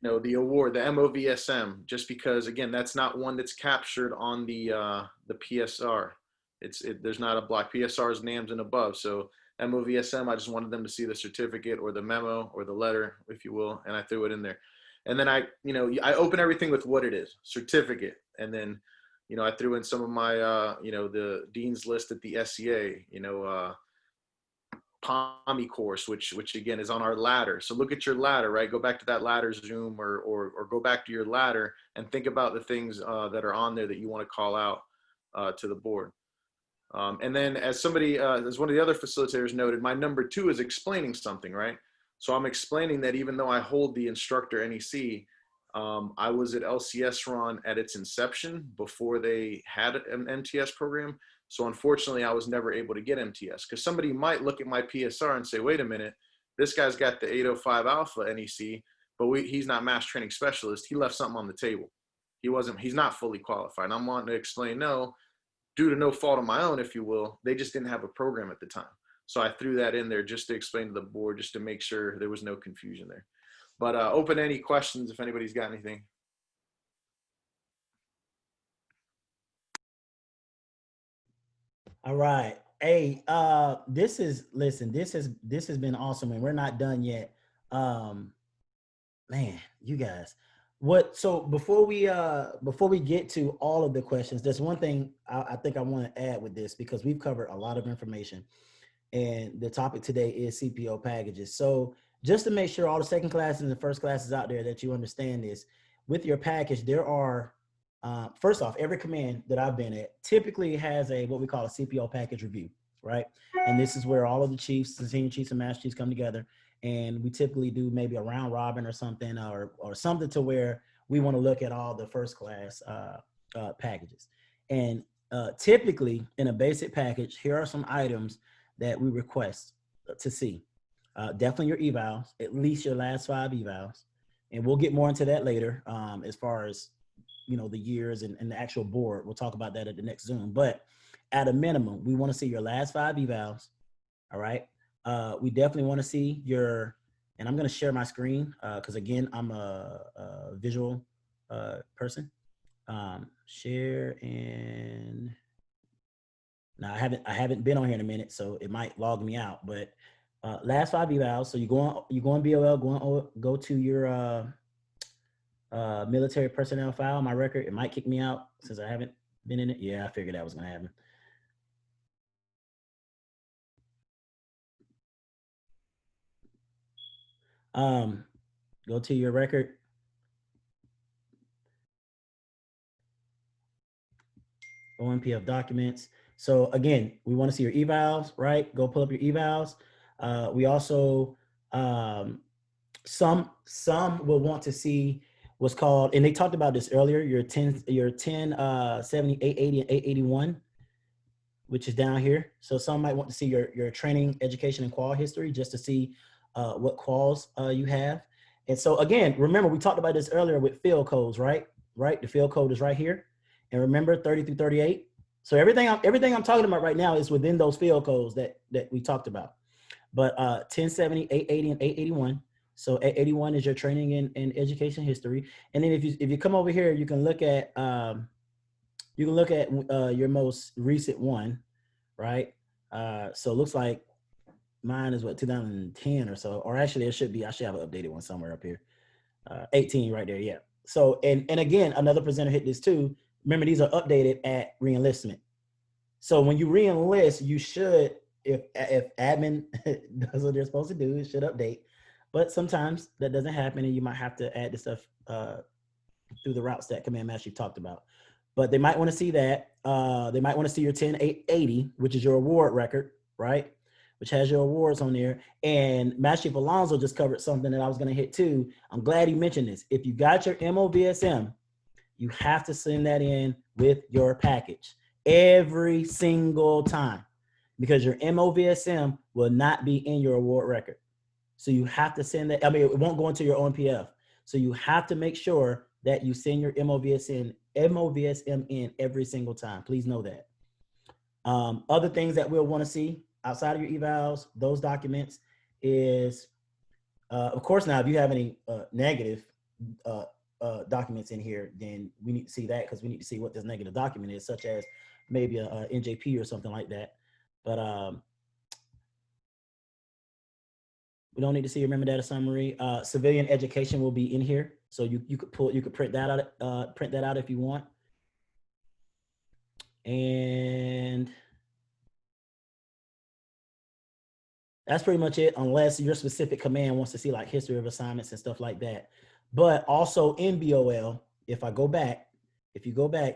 You know, the award, the MOVSM, just because, again, that's not one that's captured on the PSR. There's not a block. PSR's NAMs and above. So MOVSM, I just wanted them to see the certificate or the memo or the letter, if you will, and I threw it in there. And then I open everything with what it is, certificate. And then, I threw in some of my, the dean's list at the SCA, POMI course, which again is on our ladder. So look at your ladder, right? Go back to that ladder Zoom or go back to your ladder and think about the things that are on there that you want to call out to the board. And then as one of the other facilitators noted, my number 2 is explaining something, right? So I'm explaining that even though I hold the instructor NEC, I was at LCS Ron at its inception before they had an MTS program. So unfortunately, I was never able to get MTS because somebody might look at my PSR and say, wait a minute, this guy's got the 805 Alpha NEC, but he's not master training specialist. He left something on the table. He's not fully qualified. And I'm wanting to explain, no, due to no fault of my own, if you will, they just didn't have a program at the time. So I threw that in there just to explain to the board, just to make sure there was no confusion there. But open any questions if anybody's got anything. All right. Hey, this has been awesome, and we're not done yet. Man, you guys. So before we get to all of the questions, there's one thing I think I want to add with this, because we've covered a lot of information, and the topic today is CPO packages. So just to make sure all the second classes and the first classes out there that you understand this, with your package, there are, first off, every command that I've been at typically has what we call a CPO package review, right? And this is where all of the chiefs, the senior chiefs and master chiefs come together. And we typically do maybe a round robin or something, or something to where we want to look at all the first class packages. And typically in a basic package, here are some items that we request to see. Definitely your evals, at least your last 5 evals. And we'll get more into that later as far as, the years and the actual board. We'll talk about that at the next Zoom. But at a minimum, we want to see your last 5 evals. All right. We definitely want to see and I'm going to share my screen because again, I'm a visual person. Share, and now I haven't been on here in a minute, so it might log me out, but last 5 evals. So you go on BOL, go to your military personnel file, my record. It might kick me out since I haven't been in it. Yeah, I figured that was going to happen. Go to your record. OMPF documents. So again, we want to see your evals, right? Go pull up your evals. We also, some will want to see what's called, and they talked about this earlier, your 1070, 880, and 881, which is down here. So some might want to see your training, education, and qual history just to see what quals you have. And so again, remember, we talked about this earlier with field codes, right? Right, the field code is right here. And remember 30 through 38. So everything I'm talking about right now is within those field codes that we talked about. But 1070, 880, and 881. So 881 is your training and education history. And then if you come over here, you can look at your most recent one, right? So it looks like mine is what, 2010 or so, or actually I should have an updated one somewhere up here. 18 right there, yeah. So and again, another presenter hit this too. Remember, these are updated at re-enlistment. So when you re-enlist, you should, if admin does what they're supposed to do, it should update. But sometimes that doesn't happen, and you might have to add the stuff through the routes that Command Master talked about. But they might want to see that. They might want to see your 1080, which is your award record, right? Which has your awards on there. And Master Chief Alonzo just covered something that I was going to hit too. I'm glad he mentioned this. If you got your MOVSM, you have to send that in with your package every single time, because your MOVSM will not be in your award record. So you have to send that. I mean, it won't go into your OMPF. So you have to make sure that you send your MOVSM in every single time. Please know that. Other things that we'll want to see outside of your evals, those documents is, of course, now if you have any negative documents in here, then we need to see that, because we need to see what this negative document is, such as maybe a NJP or something like that. But we don't need to see your member data summary. Civilian education will be in here, so you could print that out if you want. And that's pretty much it, unless your specific command wants to see like history of assignments and stuff like that. But also in BOL, if you go back,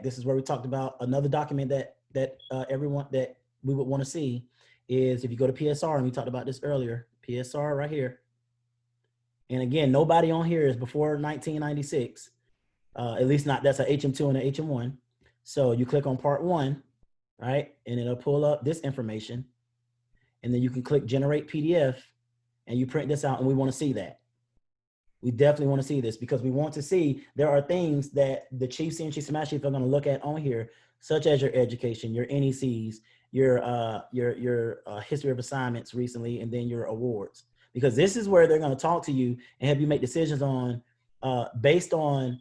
this is where we talked about another document that everyone that we would want to see is, if you go to PSR, and we talked about this earlier, PSR right here. And again, nobody on here is before 1996, at least not, that's an HM2 and an HM1. So you click on part 1, right? And it'll pull up this information. And then you can click generate PDF and you print this out, and we want to see that. We definitely want to see this, because we want to see there are things that the chiefs and chiefs master chief are going to look at on here, such as your education, your NECs, your history of assignments recently, and then your awards, because this is where they're going to talk to you and help you make decisions on based on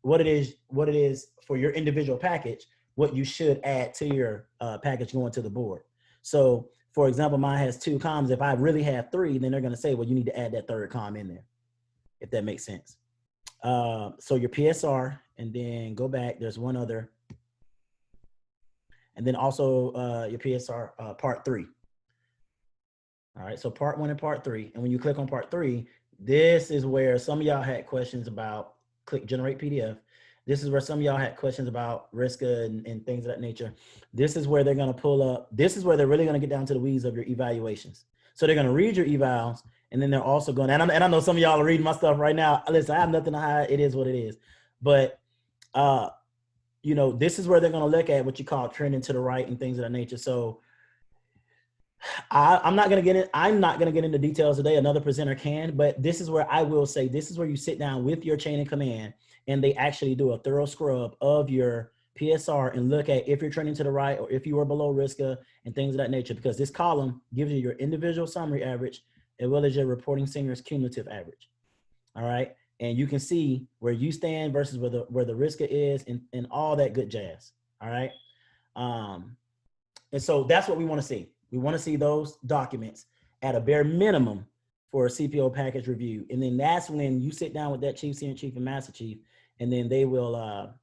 what it is for your individual package, what you should add to your package going to the board. So for example, mine has 2 comms. If I really have 3, then they're going to say, well, you need to add that 3rd comm in there, if that makes sense. So your PSR, and then go back, there's one other. And then also your PSR part 3. All right, so part 1 and part 3. And when you click on part 3, this is where some of y'all had questions about, click generate PDF. This is where some of y'all had questions about RISCA and things of that nature. This is where they're going to pull up. This is where they're really going to get down to the weeds of your evaluations. So they're going to read your evals, and then they're also going, and I know some of y'all are reading my stuff right now. Listen, I have nothing to hide. It is what it is. But, you know, this is where they're going to look at what you call trending to the right and things of that nature. So I'm not going to get into details today. Another presenter can, but this is where I will say, this is where you sit down with your chain of command, and they actually do a thorough scrub of your PSR and look at if you're trending to the right or if you are below RISCA and things of that nature, because this column gives you your individual summary average as well as your reporting senior's cumulative average. All right. And you can see where you stand versus where the RISCA is and all that good jazz. All right. And so that's what we want to see. We want to see those documents at a bare minimum for a CPO package review. And then that's when you sit down with that chief, senior chief, and master chief, and then they will,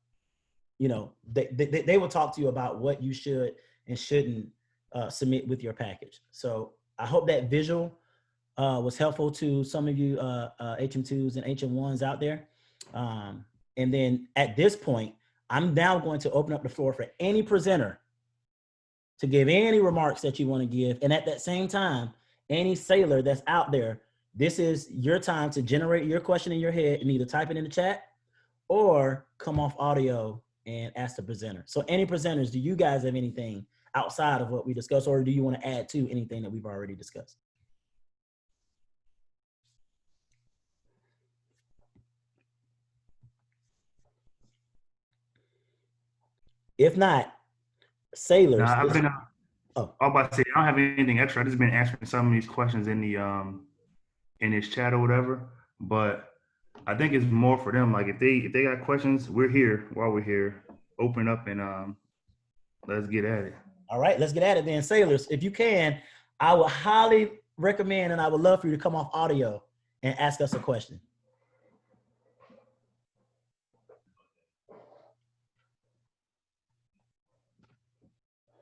you know, they will talk to you about what you should and shouldn't submit with your package. So I hope that visual was helpful to some of you HM2s and HM1s out there. And then at this point, I'm now going to open up the floor for any presenter to give any remarks that you want to give. And at that same time, any sailor that's out there This is your time to generate your question in your head and either type it in the chat or come off audio and ask the presenter. So any presenters, do you guys have anything outside of what we discussed, or do you want to add to anything that we've already discussed? If not, sailors. Now, I've been, Oh, I was about to say, I don't have anything extra. I've just been answering some of these questions in the in this chat or whatever. But I think it's more for them. Like if they got questions, we're here while we're here. Open up and let's get at it. all right, let's get at it then. Sailors, if you can, I would highly recommend and I would love for you to come off audio and ask us a question.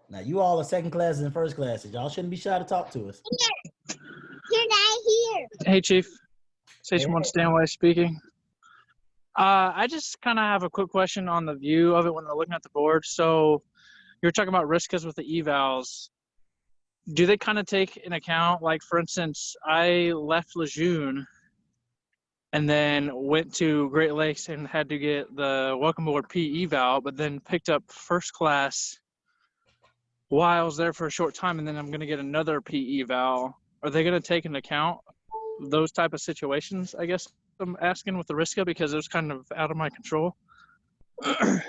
Now, you all are second classes and first classes. Y'all shouldn't be shy to talk to us. Hey, Chief. Station 1 Stanway speaking. I just kind of have a quick question on the view of it when they're looking at the board. So you're talking about risks with the evals. Do they kind of take in account, like, for instance, I left Lejeune and then went to Great Lakes and had to get the Welcome Aboard P eval, but then picked up first class while I was there for a short time, and then I'm going to get another P eval. Are they going to take into account those type of situations, I guess I'm asking, with the risk of, because it was kind of out of my control? Because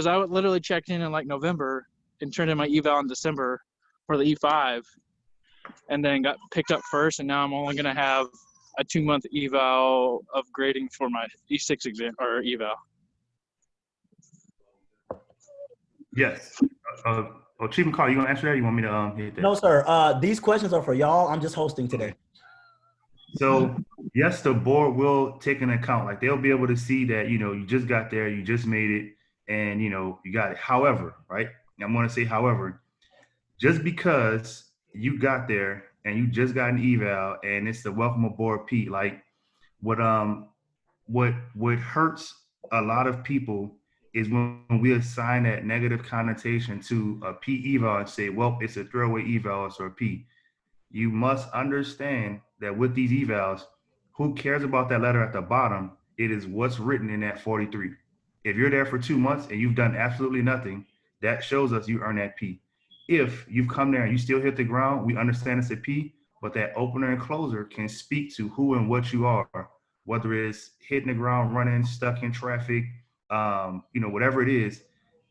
I would literally checked in like November and turned in my eval in December for the E5, and then got picked up first, and now I'm only going to have a 2-month eval of grading for my E6 exam or eval. Yes. Chief McCall, you gonna answer that? Or you want me to hit that? No, sir. These questions are for y'all. I'm just hosting today. So yes, the board will take into account, like they'll be able to see that, you just got there, you just made it, and you got it. However, right? I'm going to say, however, just because you got there and you just got an eval and it's the welcome aboard P, like what hurts a lot of people is when we assign that negative connotation to a P eval and say, well, it's a throwaway eval or a P. You must understand that with these evals, who cares about that letter at the bottom? It is what's written in that 43. If you're there for 2 months and you've done absolutely nothing, that shows us you earn that P. If you've come there and you still hit the ground, we understand it's a P, but that opener and closer can speak to who and what you are, whether it's hitting the ground, running, stuck in traffic, whatever it is,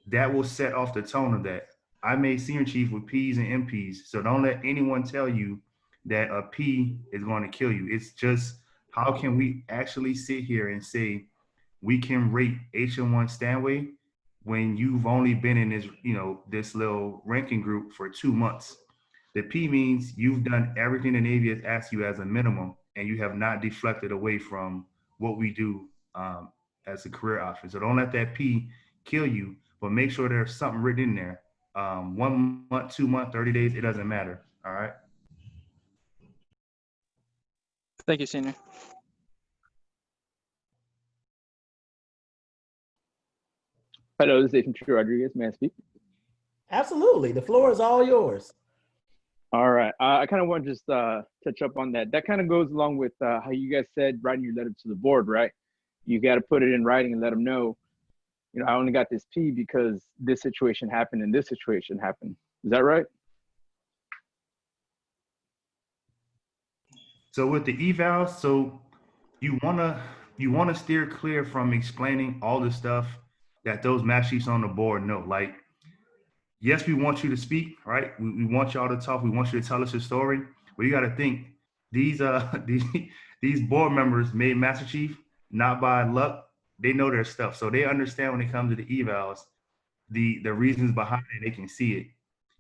that will set off the tone of that. I made senior chief with P's and MPs, so don't let anyone tell you that a P is going to kill you. It's just, how can we actually sit here and say we can rate HM1 Stanway when you've only been in this, this little ranking group for 2 months? The P means you've done everything the Navy has asked you as a minimum, and you have not deflected away from what we do as a career option. So don't let that P kill you, but make sure there's something written in there. 1 month, 2 months, 30 days, it doesn't matter. All right. Thank you, Senior. Hello, this is Station True Rodriguez. May I speak? Absolutely. The floor is all yours. All right. I kind of want to just touch up on that. That kind of goes along with how you guys said writing your letter to the board, right? You got to put it in writing and let them know, I only got this P because this situation happened and this situation happened. Is that right? So with the evals, so you wanna steer clear from explaining all the stuff that those match sheets on the board know. Like, yes, we want you to speak, right? We want y'all to talk. We want you to tell us your story. But you got to think, these these board members made Master Chief not by luck. They know their stuff, so they understand when it comes to the evals, the reasons behind it. They can see it.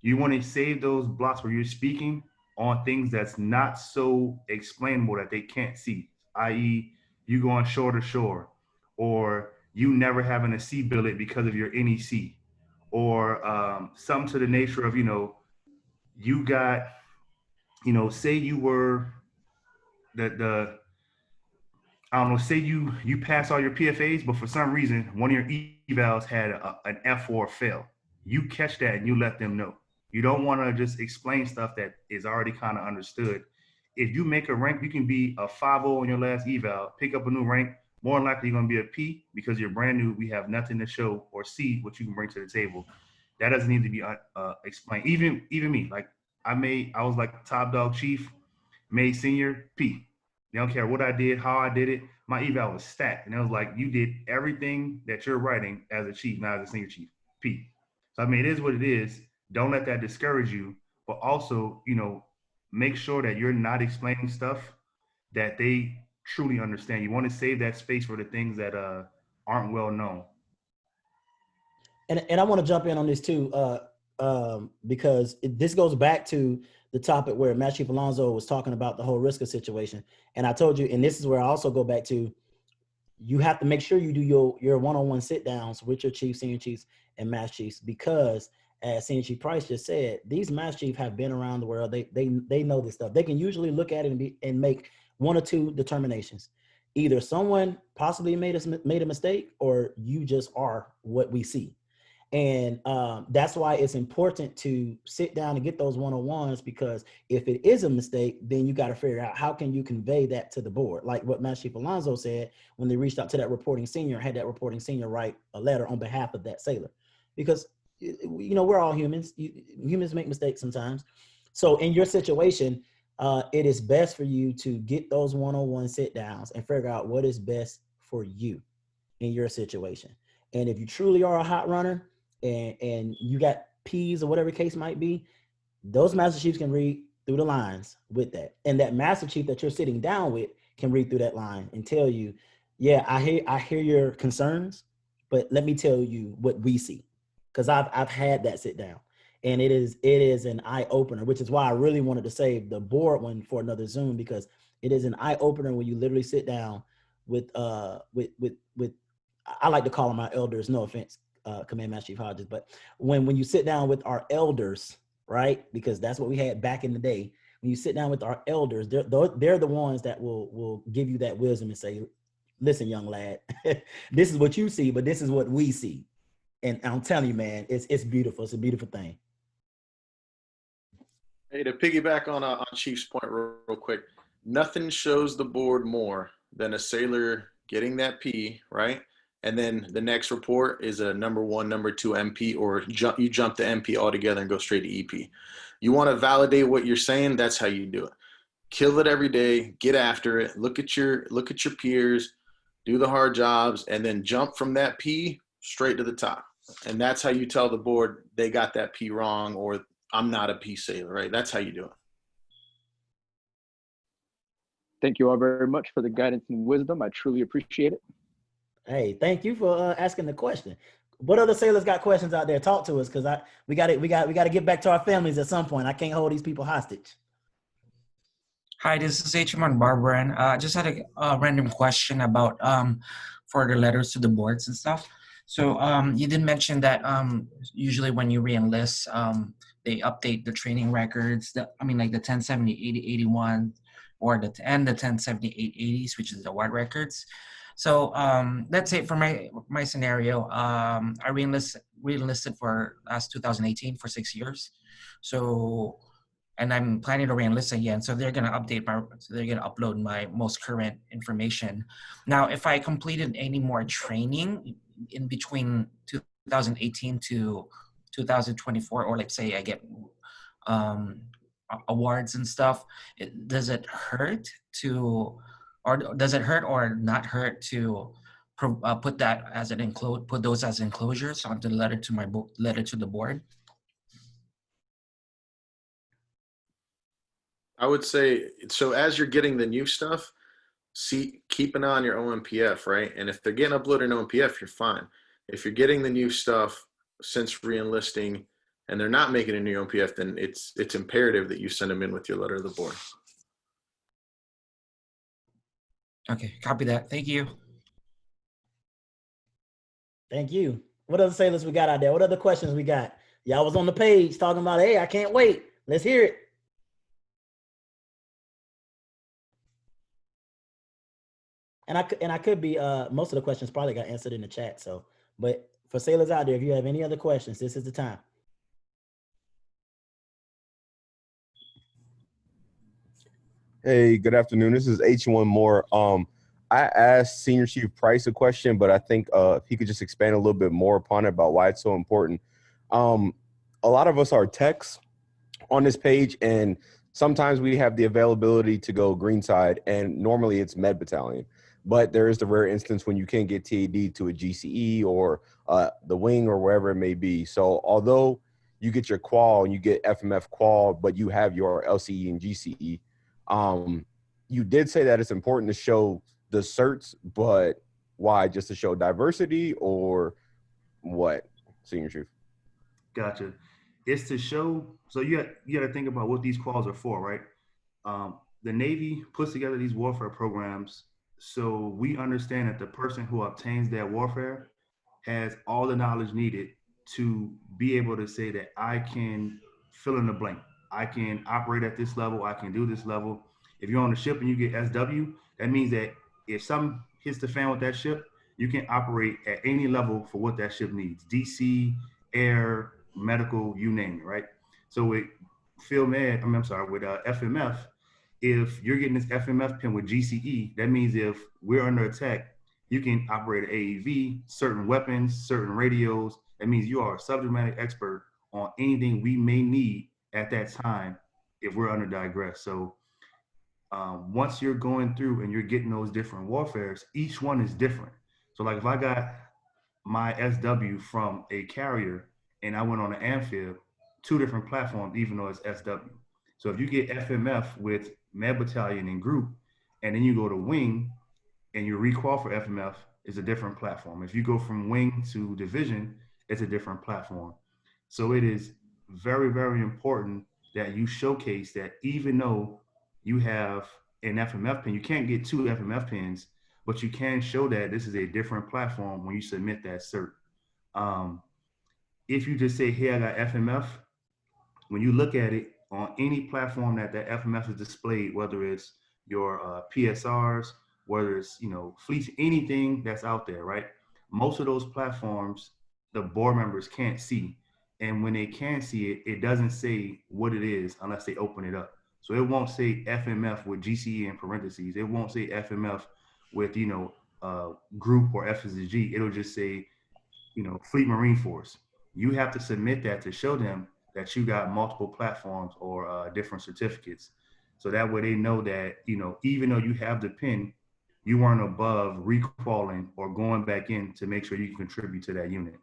You want to save those blocks where you're speaking on things that's not so explainable that they can't see, i.e., you going shore to shore, or you never having a C billet because of your NEC, or something to the nature of, you got, say you were I don't know, say you pass all your PFAs, but for some reason, one of your evals had an F or a fail. You catch that and you let them know. You don't want to just explain stuff that is already kind of understood. If you make a rank, you can be a 5.0 on your last eval, pick up a new rank. More than likely, you're going to be a P because you're brand new. We have nothing to show or see what you can bring to the table. That doesn't need to be explained. Even me, like I was like top dog chief, made senior P. They don't care what I did, how I did it. My eval was stacked, and it was like you did everything that you're writing as a chief, not as a senior chief P. So I mean, it is what it is. Don't let that discourage you, but also, you know, make sure that you're not explaining stuff that they truly understand. You want to save that space for the things that aren't well known. And I want to jump in on this too, because this goes back to the topic where Master Chief Alonso was talking about the whole risk of situation. And I told you, and this is where I also go back to, you have to make sure you do your one-on-one sit downs with your chiefs, senior chiefs, and master chiefs, because as Senior Chief Price just said, these master chiefs have been around the world. They know this stuff. They can usually look at it and make one or two determinations. Either someone possibly made a mistake, or you just are what we see. And that's why it's important to sit down and get those one-on-ones, because if it is a mistake, then you got to figure out how can you convey that to the board. Like what Master Chief Alonso said when they reached out to that reporting senior, had that reporting senior write a letter on behalf of that sailor. Because, you know, we're all humans. Humans make mistakes sometimes. So in your situation, it is best for you to get those one-on-one sit downs and figure out what is best for you in your situation. And if you truly are a hot runner, and you got P's or whatever case might be, those master chiefs can read through the lines with that. And that master chief that you're sitting down with can read through that line and tell you, yeah, I hear your concerns, but let me tell you what we see. Because I've had that sit down. And it is an eye opener, which is why I really wanted to save the board one for another Zoom, because it is an eye opener when you literally sit down with I like to call them our elders, no offense, Command Master Chief Hodges, but when you sit down with our elders, right? Because that's what we had back in the day. When you sit down with our elders, they're the ones that will give you that wisdom and say, listen, young lad, this is what you see, but this is what we see. And I'm telling you, man, it's beautiful. It's a beautiful thing. Hey, to piggyback on Chief's point real quick, nothing shows the board more than a sailor getting that P, right? And then the next report is a number 1, number 2 MP, or you jump the MP altogether and go straight to EP. You want to validate what you're saying, that's how you do it. Kill it every day, get after it, look at your peers, do the hard jobs, and then jump from that P straight to the top. And that's how you tell the board they got that P wrong, or I'm not a P sailor, right? That's how you do it. Thank you all very much for the guidance and wisdom. I truly appreciate it. Hey, thank you for asking the question. What other sailors got questions out there? Talk to us, because we got to get back to our families at some point. I can't hold these people hostage. Hi, this is HM Barbara, and I just had a random question about for the letters to the boards and stuff. So you did mention that usually when you re-enlist, they update the training records. Like the 1070, 80, 81, or the 1070, 880s, which is the WAD records. So let's say for my scenario, I re-enlisted for last 2018 for 6 years. So, and I'm planning to re-enlist again. So they're gonna upload my most current information. Now, if I completed any more training in between 2018 to 2024, or let's say I get awards and stuff, does it hurt or not hurt to put that as put those as enclosures onto the letter to the board? I would say, so as you're getting the new stuff, keep an eye on your OMPF, right? And if they're getting uploaded in OMPF, you're fine. If you're getting the new stuff since re-enlisting and they're not making a new OMPF, then it's imperative that you send them in with your letter to the board. Okay, copy that. Thank you. Thank you. What other sailors we got out there? What other questions we got? Y'all was on the page talking about, hey, I can't wait. Let's hear it. And I could be, most of the questions probably got answered in the chat. So, but for sailors out there, if you have any other questions, this is the time. Hey, good afternoon. This is H1 Moore. I asked Senior Chief Price a question, but I think if he could just expand a little bit more upon it about why it's so important. A lot of us are techs on this page, and sometimes we have the availability to go greenside, and normally it's Med Battalion. But there is the rare instance when you can't get TAD to a GCE or the wing or wherever it may be. So although you get your qual and you get FMF qual, but you have your LCE and GCE, you did say that it's important to show the certs, but why? Just to show diversity or what, Senior Chief? Gotcha. It's to show. So you got to think about what these quals are for, right? The Navy puts together these warfare programs so we understand that the person who obtains that warfare has all the knowledge needed to be able to say that I can fill in the blank. I can operate at this level. I can do this level. If you're on the ship and you get SW, that means that if something hits the fan with that ship, you can operate at any level for what that ship needs. DC, air, medical, you name it, right? So with with FMF, if you're getting this FMF pin with GCE, that means if we're under attack, you can operate AAV, certain weapons, certain radios. That means you are a subject matter expert on anything we may need at that time if we're under digress. So once you're going through and you're getting those different warfares, each one is different. So like if I got my SW from a carrier and I went on an amphib, two different platforms, even though it's SW. So if you get FMF with Med Battalion and Group, and then you go to Wing and you requal for FMF, it's a different platform. If you go from Wing to Division, it's a different platform. So it is very, very important that you showcase that even though you have an FMF pin, you can't get two FMF pins, but you can show that this is a different platform when you submit that cert. If you just say, hey, I got FMF, when you look at it on any platform that FMF is displayed, whether it's your PSRs, whether it's, fleets, anything that's out there, right? Most of those platforms, the board members can't see. And when they can see it, it doesn't say what it is unless they open it up. So it won't say FMF with GCE in parentheses. It won't say FMF with, group or FSG. It'll just say, Fleet Marine Force. You have to submit that to show them that you got multiple platforms or different certificates. So that way they know that, even though you have the pin, you weren't above requalling or going back in to make sure you can contribute to that unit.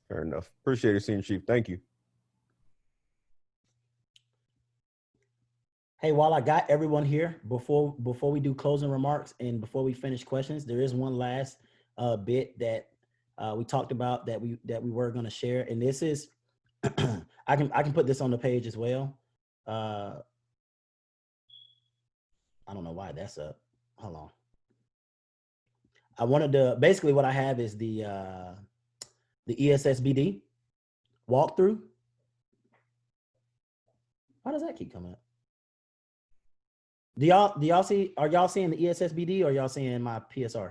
Fair enough. Appreciate it, Senior Chief. Thank you. Hey, while I got everyone here, before we do closing remarks and before we finish questions, there is one last bit that we talked about that we were going to share, and this is I can put this on the page as well. I don't know why that's up. Hold on. I wanted to basically what I have is the ESSBD walkthrough. Why does that keep coming up? Do y'all see? Are y'all seeing the ESSBD or y'all seeing my PSR?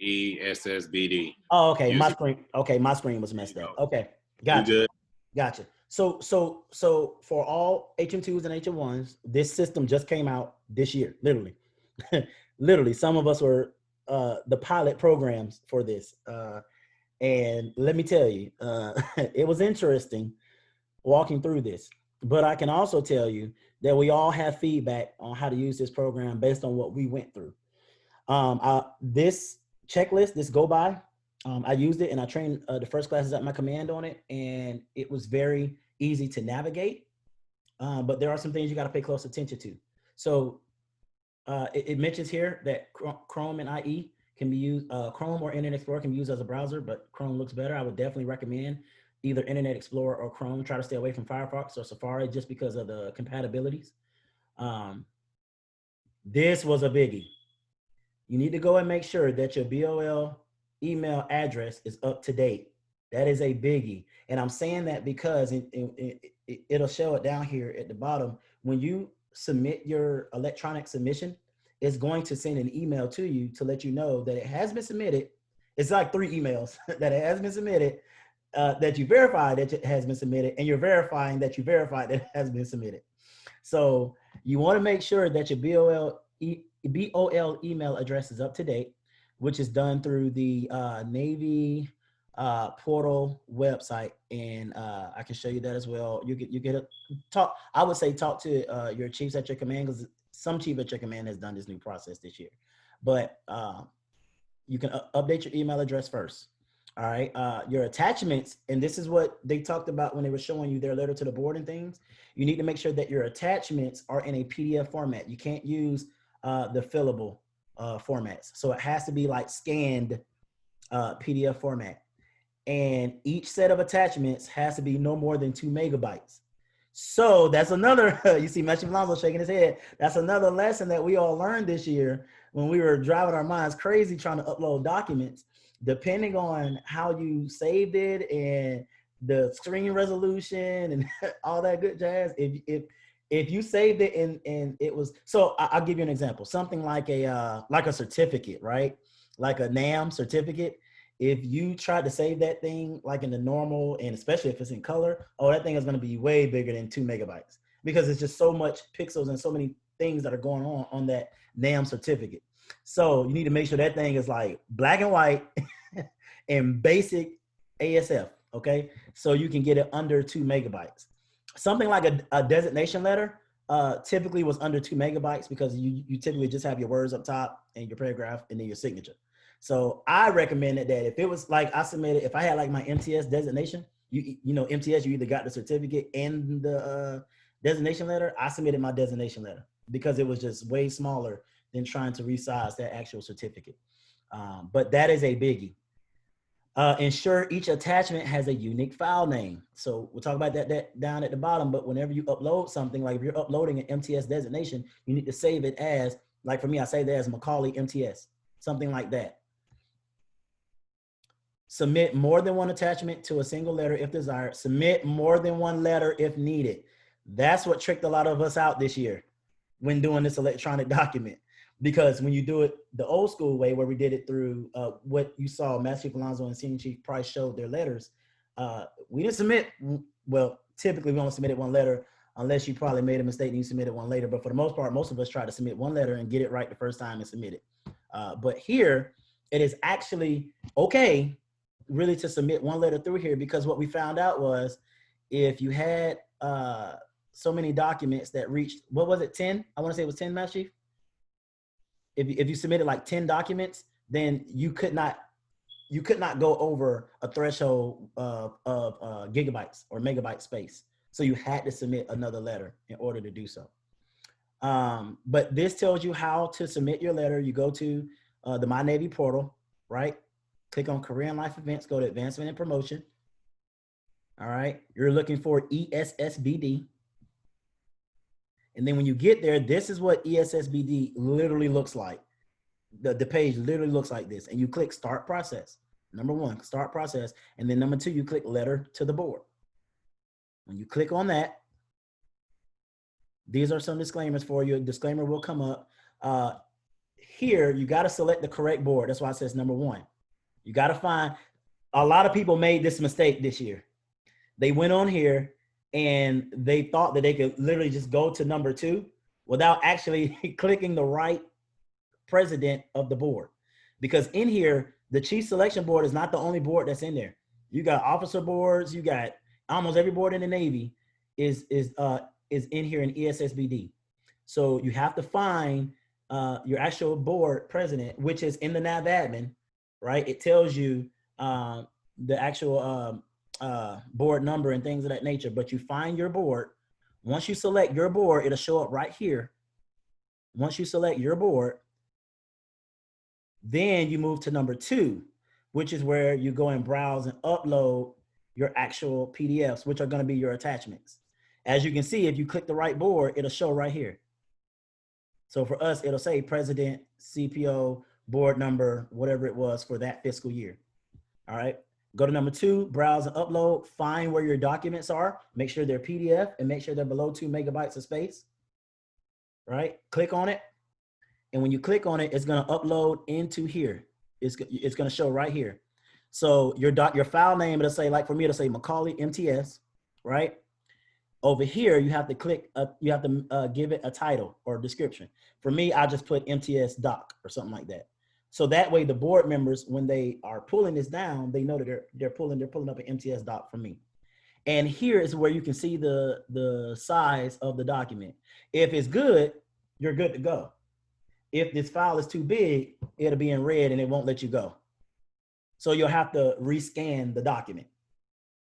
ESSBD. Oh, okay. My screen. Okay, my screen was messed up. Okay, gotcha. You good? Gotcha. So for all HM2s and HM1s, this system just came out this year, literally. Literally, some of us were the pilot programs for this. And let me tell you, it was interesting walking through this. But I can also tell you that we all have feedback on how to use this program based on what we went through. This checklist, this go by, I used it and I trained the first classes at my command on it, and it was very easy to navigate. But there are some things you got to pay close attention to. So it mentions here that Chrome and IE can be used, Chrome or Internet Explorer can be used as a browser, but Chrome looks better. I would definitely recommend either Internet Explorer or Chrome. Try to stay away from Firefox or Safari just because of the compatibilities. This was a biggie. You need to go and make sure that your BOL email address is up to date. That is a biggie. And I'm saying that because it'll show it down here at the bottom. When you submit your electronic submission, it's going to send an email to you to let you know that it has been submitted. It's like 3 emails that it has been submitted. that you verified that it has been submitted, and you're verifying that you verified that it has been submitted. So you want to make sure that your BOL email address is up to date, which is done through the Navy portal website, and I can show you that as well. You get a talk. I would say talk to your chiefs at your command, because some chief at your command has done this new process this year. But you can update your email address first. All right. Your attachments, and this is what they talked about when they were showing you their letter to the board and things. You need to make sure that your attachments are in a PDF format. You can't use the fillable formats. So it has to be like scanned PDF format. And each set of attachments has to be no more than 2 megabytes. So that's another, you see Matthew Alonso shaking his head. That's another lesson that we all learned this year when we were driving our minds crazy trying to upload documents. Depending on how you saved it and the screen resolution and all that good jazz, if you saved it and it was, so I'll give you an example, something like a certificate, right? Like a NAM certificate. If you try to save that thing like in the normal, and especially if it's in color, oh, that thing is going to be way bigger than 2 megabytes because it's just so much pixels and so many things that are going on that NAM certificate. So you need to make sure that thing is like black and white and basic ASF, okay? So you can get it under 2 megabytes. Something like a designation letter typically was under 2 megabytes because you typically just have your words up top and your paragraph and then your signature. So I recommended that if it was like I submitted, if I had like my MTS designation, you know, MTS, you either got the certificate and the designation letter. I submitted my designation letter because it was just way smaller than trying to resize that actual certificate. But that is a biggie. Ensure each attachment has a unique file name. So we'll talk about that down at the bottom, but whenever you upload something, like if you're uploading an MTS designation, you need to save it as, like for me, I save that as Macaulay MTS, something like that. Submit more than one attachment to a single letter if desired. Submit more than one letter if needed. That's what tricked a lot of us out this year when doing this electronic document. Because when you do it the old school way, where we did it through what you saw, Master Chief Alonso and Senior Chief Price showed their letters, we didn't submit, well, typically we only submitted one letter unless you probably made a mistake and you submitted one later. But for the most part, most of us try to submit one letter and get it right the first time and submit it. But here, it is actually okay really to submit one letter through here, because what we found out was if you had so many documents that reached, what was it, 10? I want to say it was 10, Master Chief. If you submitted like 10 documents, then you could not go over a threshold of gigabytes or megabyte space. So you had to submit another letter in order to do so. But this tells you how to submit your letter. You go to the My Navy portal, right? Click on Career and Life Events, go to Advancement and Promotion. All right, you're looking for ESSBD. And then when you get there, this is what ESSBD literally looks like. The page literally looks like this. And you click Start Process. Number one, Start Process. And then number two, you click Letter to the Board. When you click on that, these are some disclaimers for you. A disclaimer will come up. Here, you got to select the correct board. That's why it says number one. You got to find, a lot of people made this mistake this year. They went on here and they thought that they could literally just go to number two without actually clicking the right president of the board. Because in here, the chief selection board is not the only board that's in there. You got officer boards, you got almost every board in the Navy is in here in ESSBD. So you have to find your actual board president, which is in the nav admin, right? It tells you the actual board number and things of that nature, but you find your board. Once you select your board, it'll show up right here. Once you select your board, then you move to number two, which is where you go and browse and upload your actual PDFs, which are going to be your attachments. As you can see, if you click the right board, it'll show right here. So for us, it'll say president, CPO, board number, whatever it was for that fiscal year. All right. Go to number two, browse and upload, find where your documents are, make sure they're PDF and make sure they're below 2 megabytes of space, right? Click on it. And when you click on it, it's going to upload into here. It's going to show right here. So your file name, it'll say, like for me, it'll say Macaulay MTS, right? Over here, you have to click, you have to give it a title or description. For me, I just put MTS doc or something like that. So that way the board members, when they are pulling this down, they know that they're pulling up an MTS doc for me. And here is where you can see the size of the document. If it's good, you're good to go. If this file is too big, it'll be in red and it won't let you go. So you'll have to rescan the document.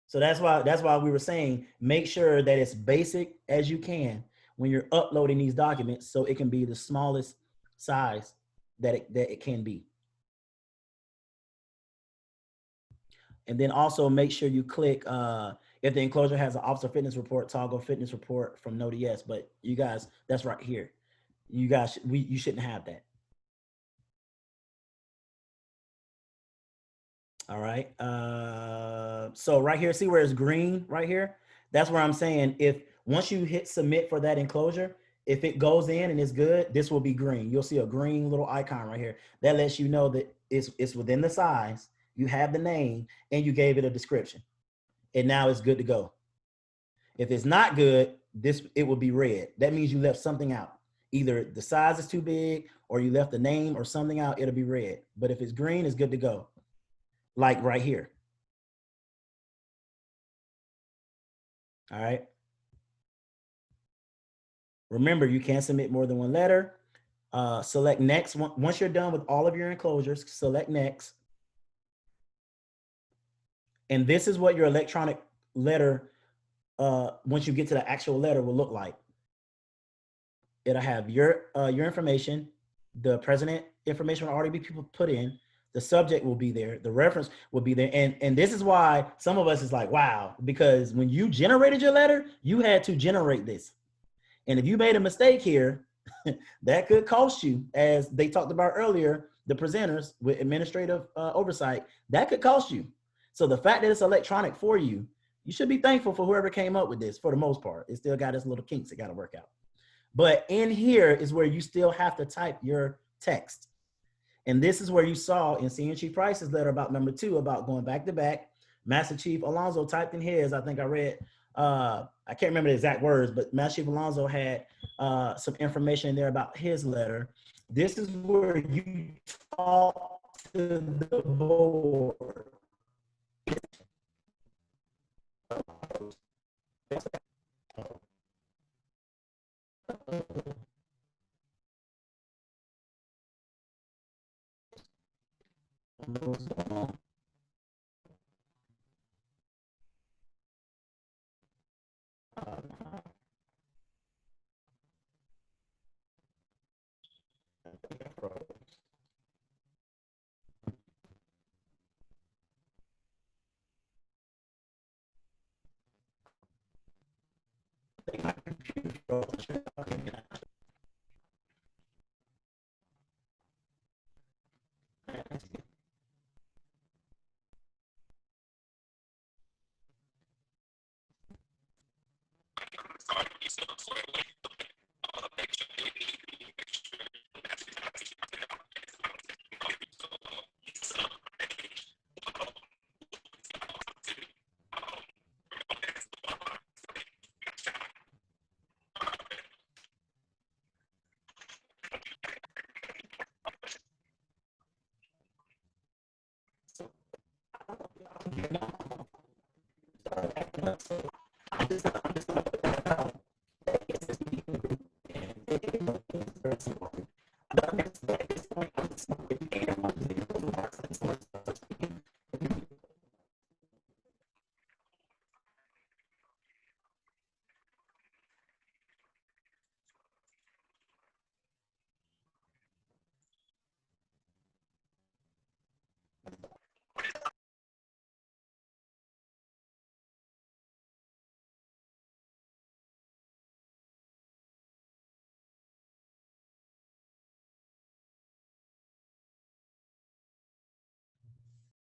So that's why we were saying, make sure that it's basic as you can when you're uploading these documents, so it can be the smallest size that it can be. And then also make sure you click, if the enclosure has an officer fitness report, toggle fitness report from Node yes, but you guys, that's right here. You guys, you shouldn't have that. All right. So right here, see where it's green right here? That's where I'm saying, if once you hit submit for that enclosure, if it goes in and it's good, this will be green. You'll see a green little icon right here. That lets you know that it's within the size, you have the name, and you gave it a description. And now it's good to go. If it's not good, it will be red. That means you left something out. Either the size is too big or you left the name or something out, it'll be red. But if it's green, it's good to go. Like right here. All right. Remember, you can't submit more than one letter. Select next. Once you're done with all of your enclosures, select next. And this is what your electronic letter, once you get to the actual letter, will look like. It'll have your information, the president information will already be put in, the subject will be there, the reference will be there. And this is why some of us is like, wow, because when you generated your letter, you had to generate this. And if you made a mistake here, that could cost you, as they talked about earlier, the presenters with administrative oversight, that could cost you. So the fact that it's electronic for you, you should be thankful for whoever came up with this for the most part. It still got its little kinks it got to work out. But in here is where you still have to type your text. And this is where you saw in Senior Chief Price's letter about number 2, about going back to back. Master Chief Alonzo typed in his, I think I read, I can't remember the exact words, but Master Chief Alonzo had some information in there about his letter. This is where you talk to the board. I'm just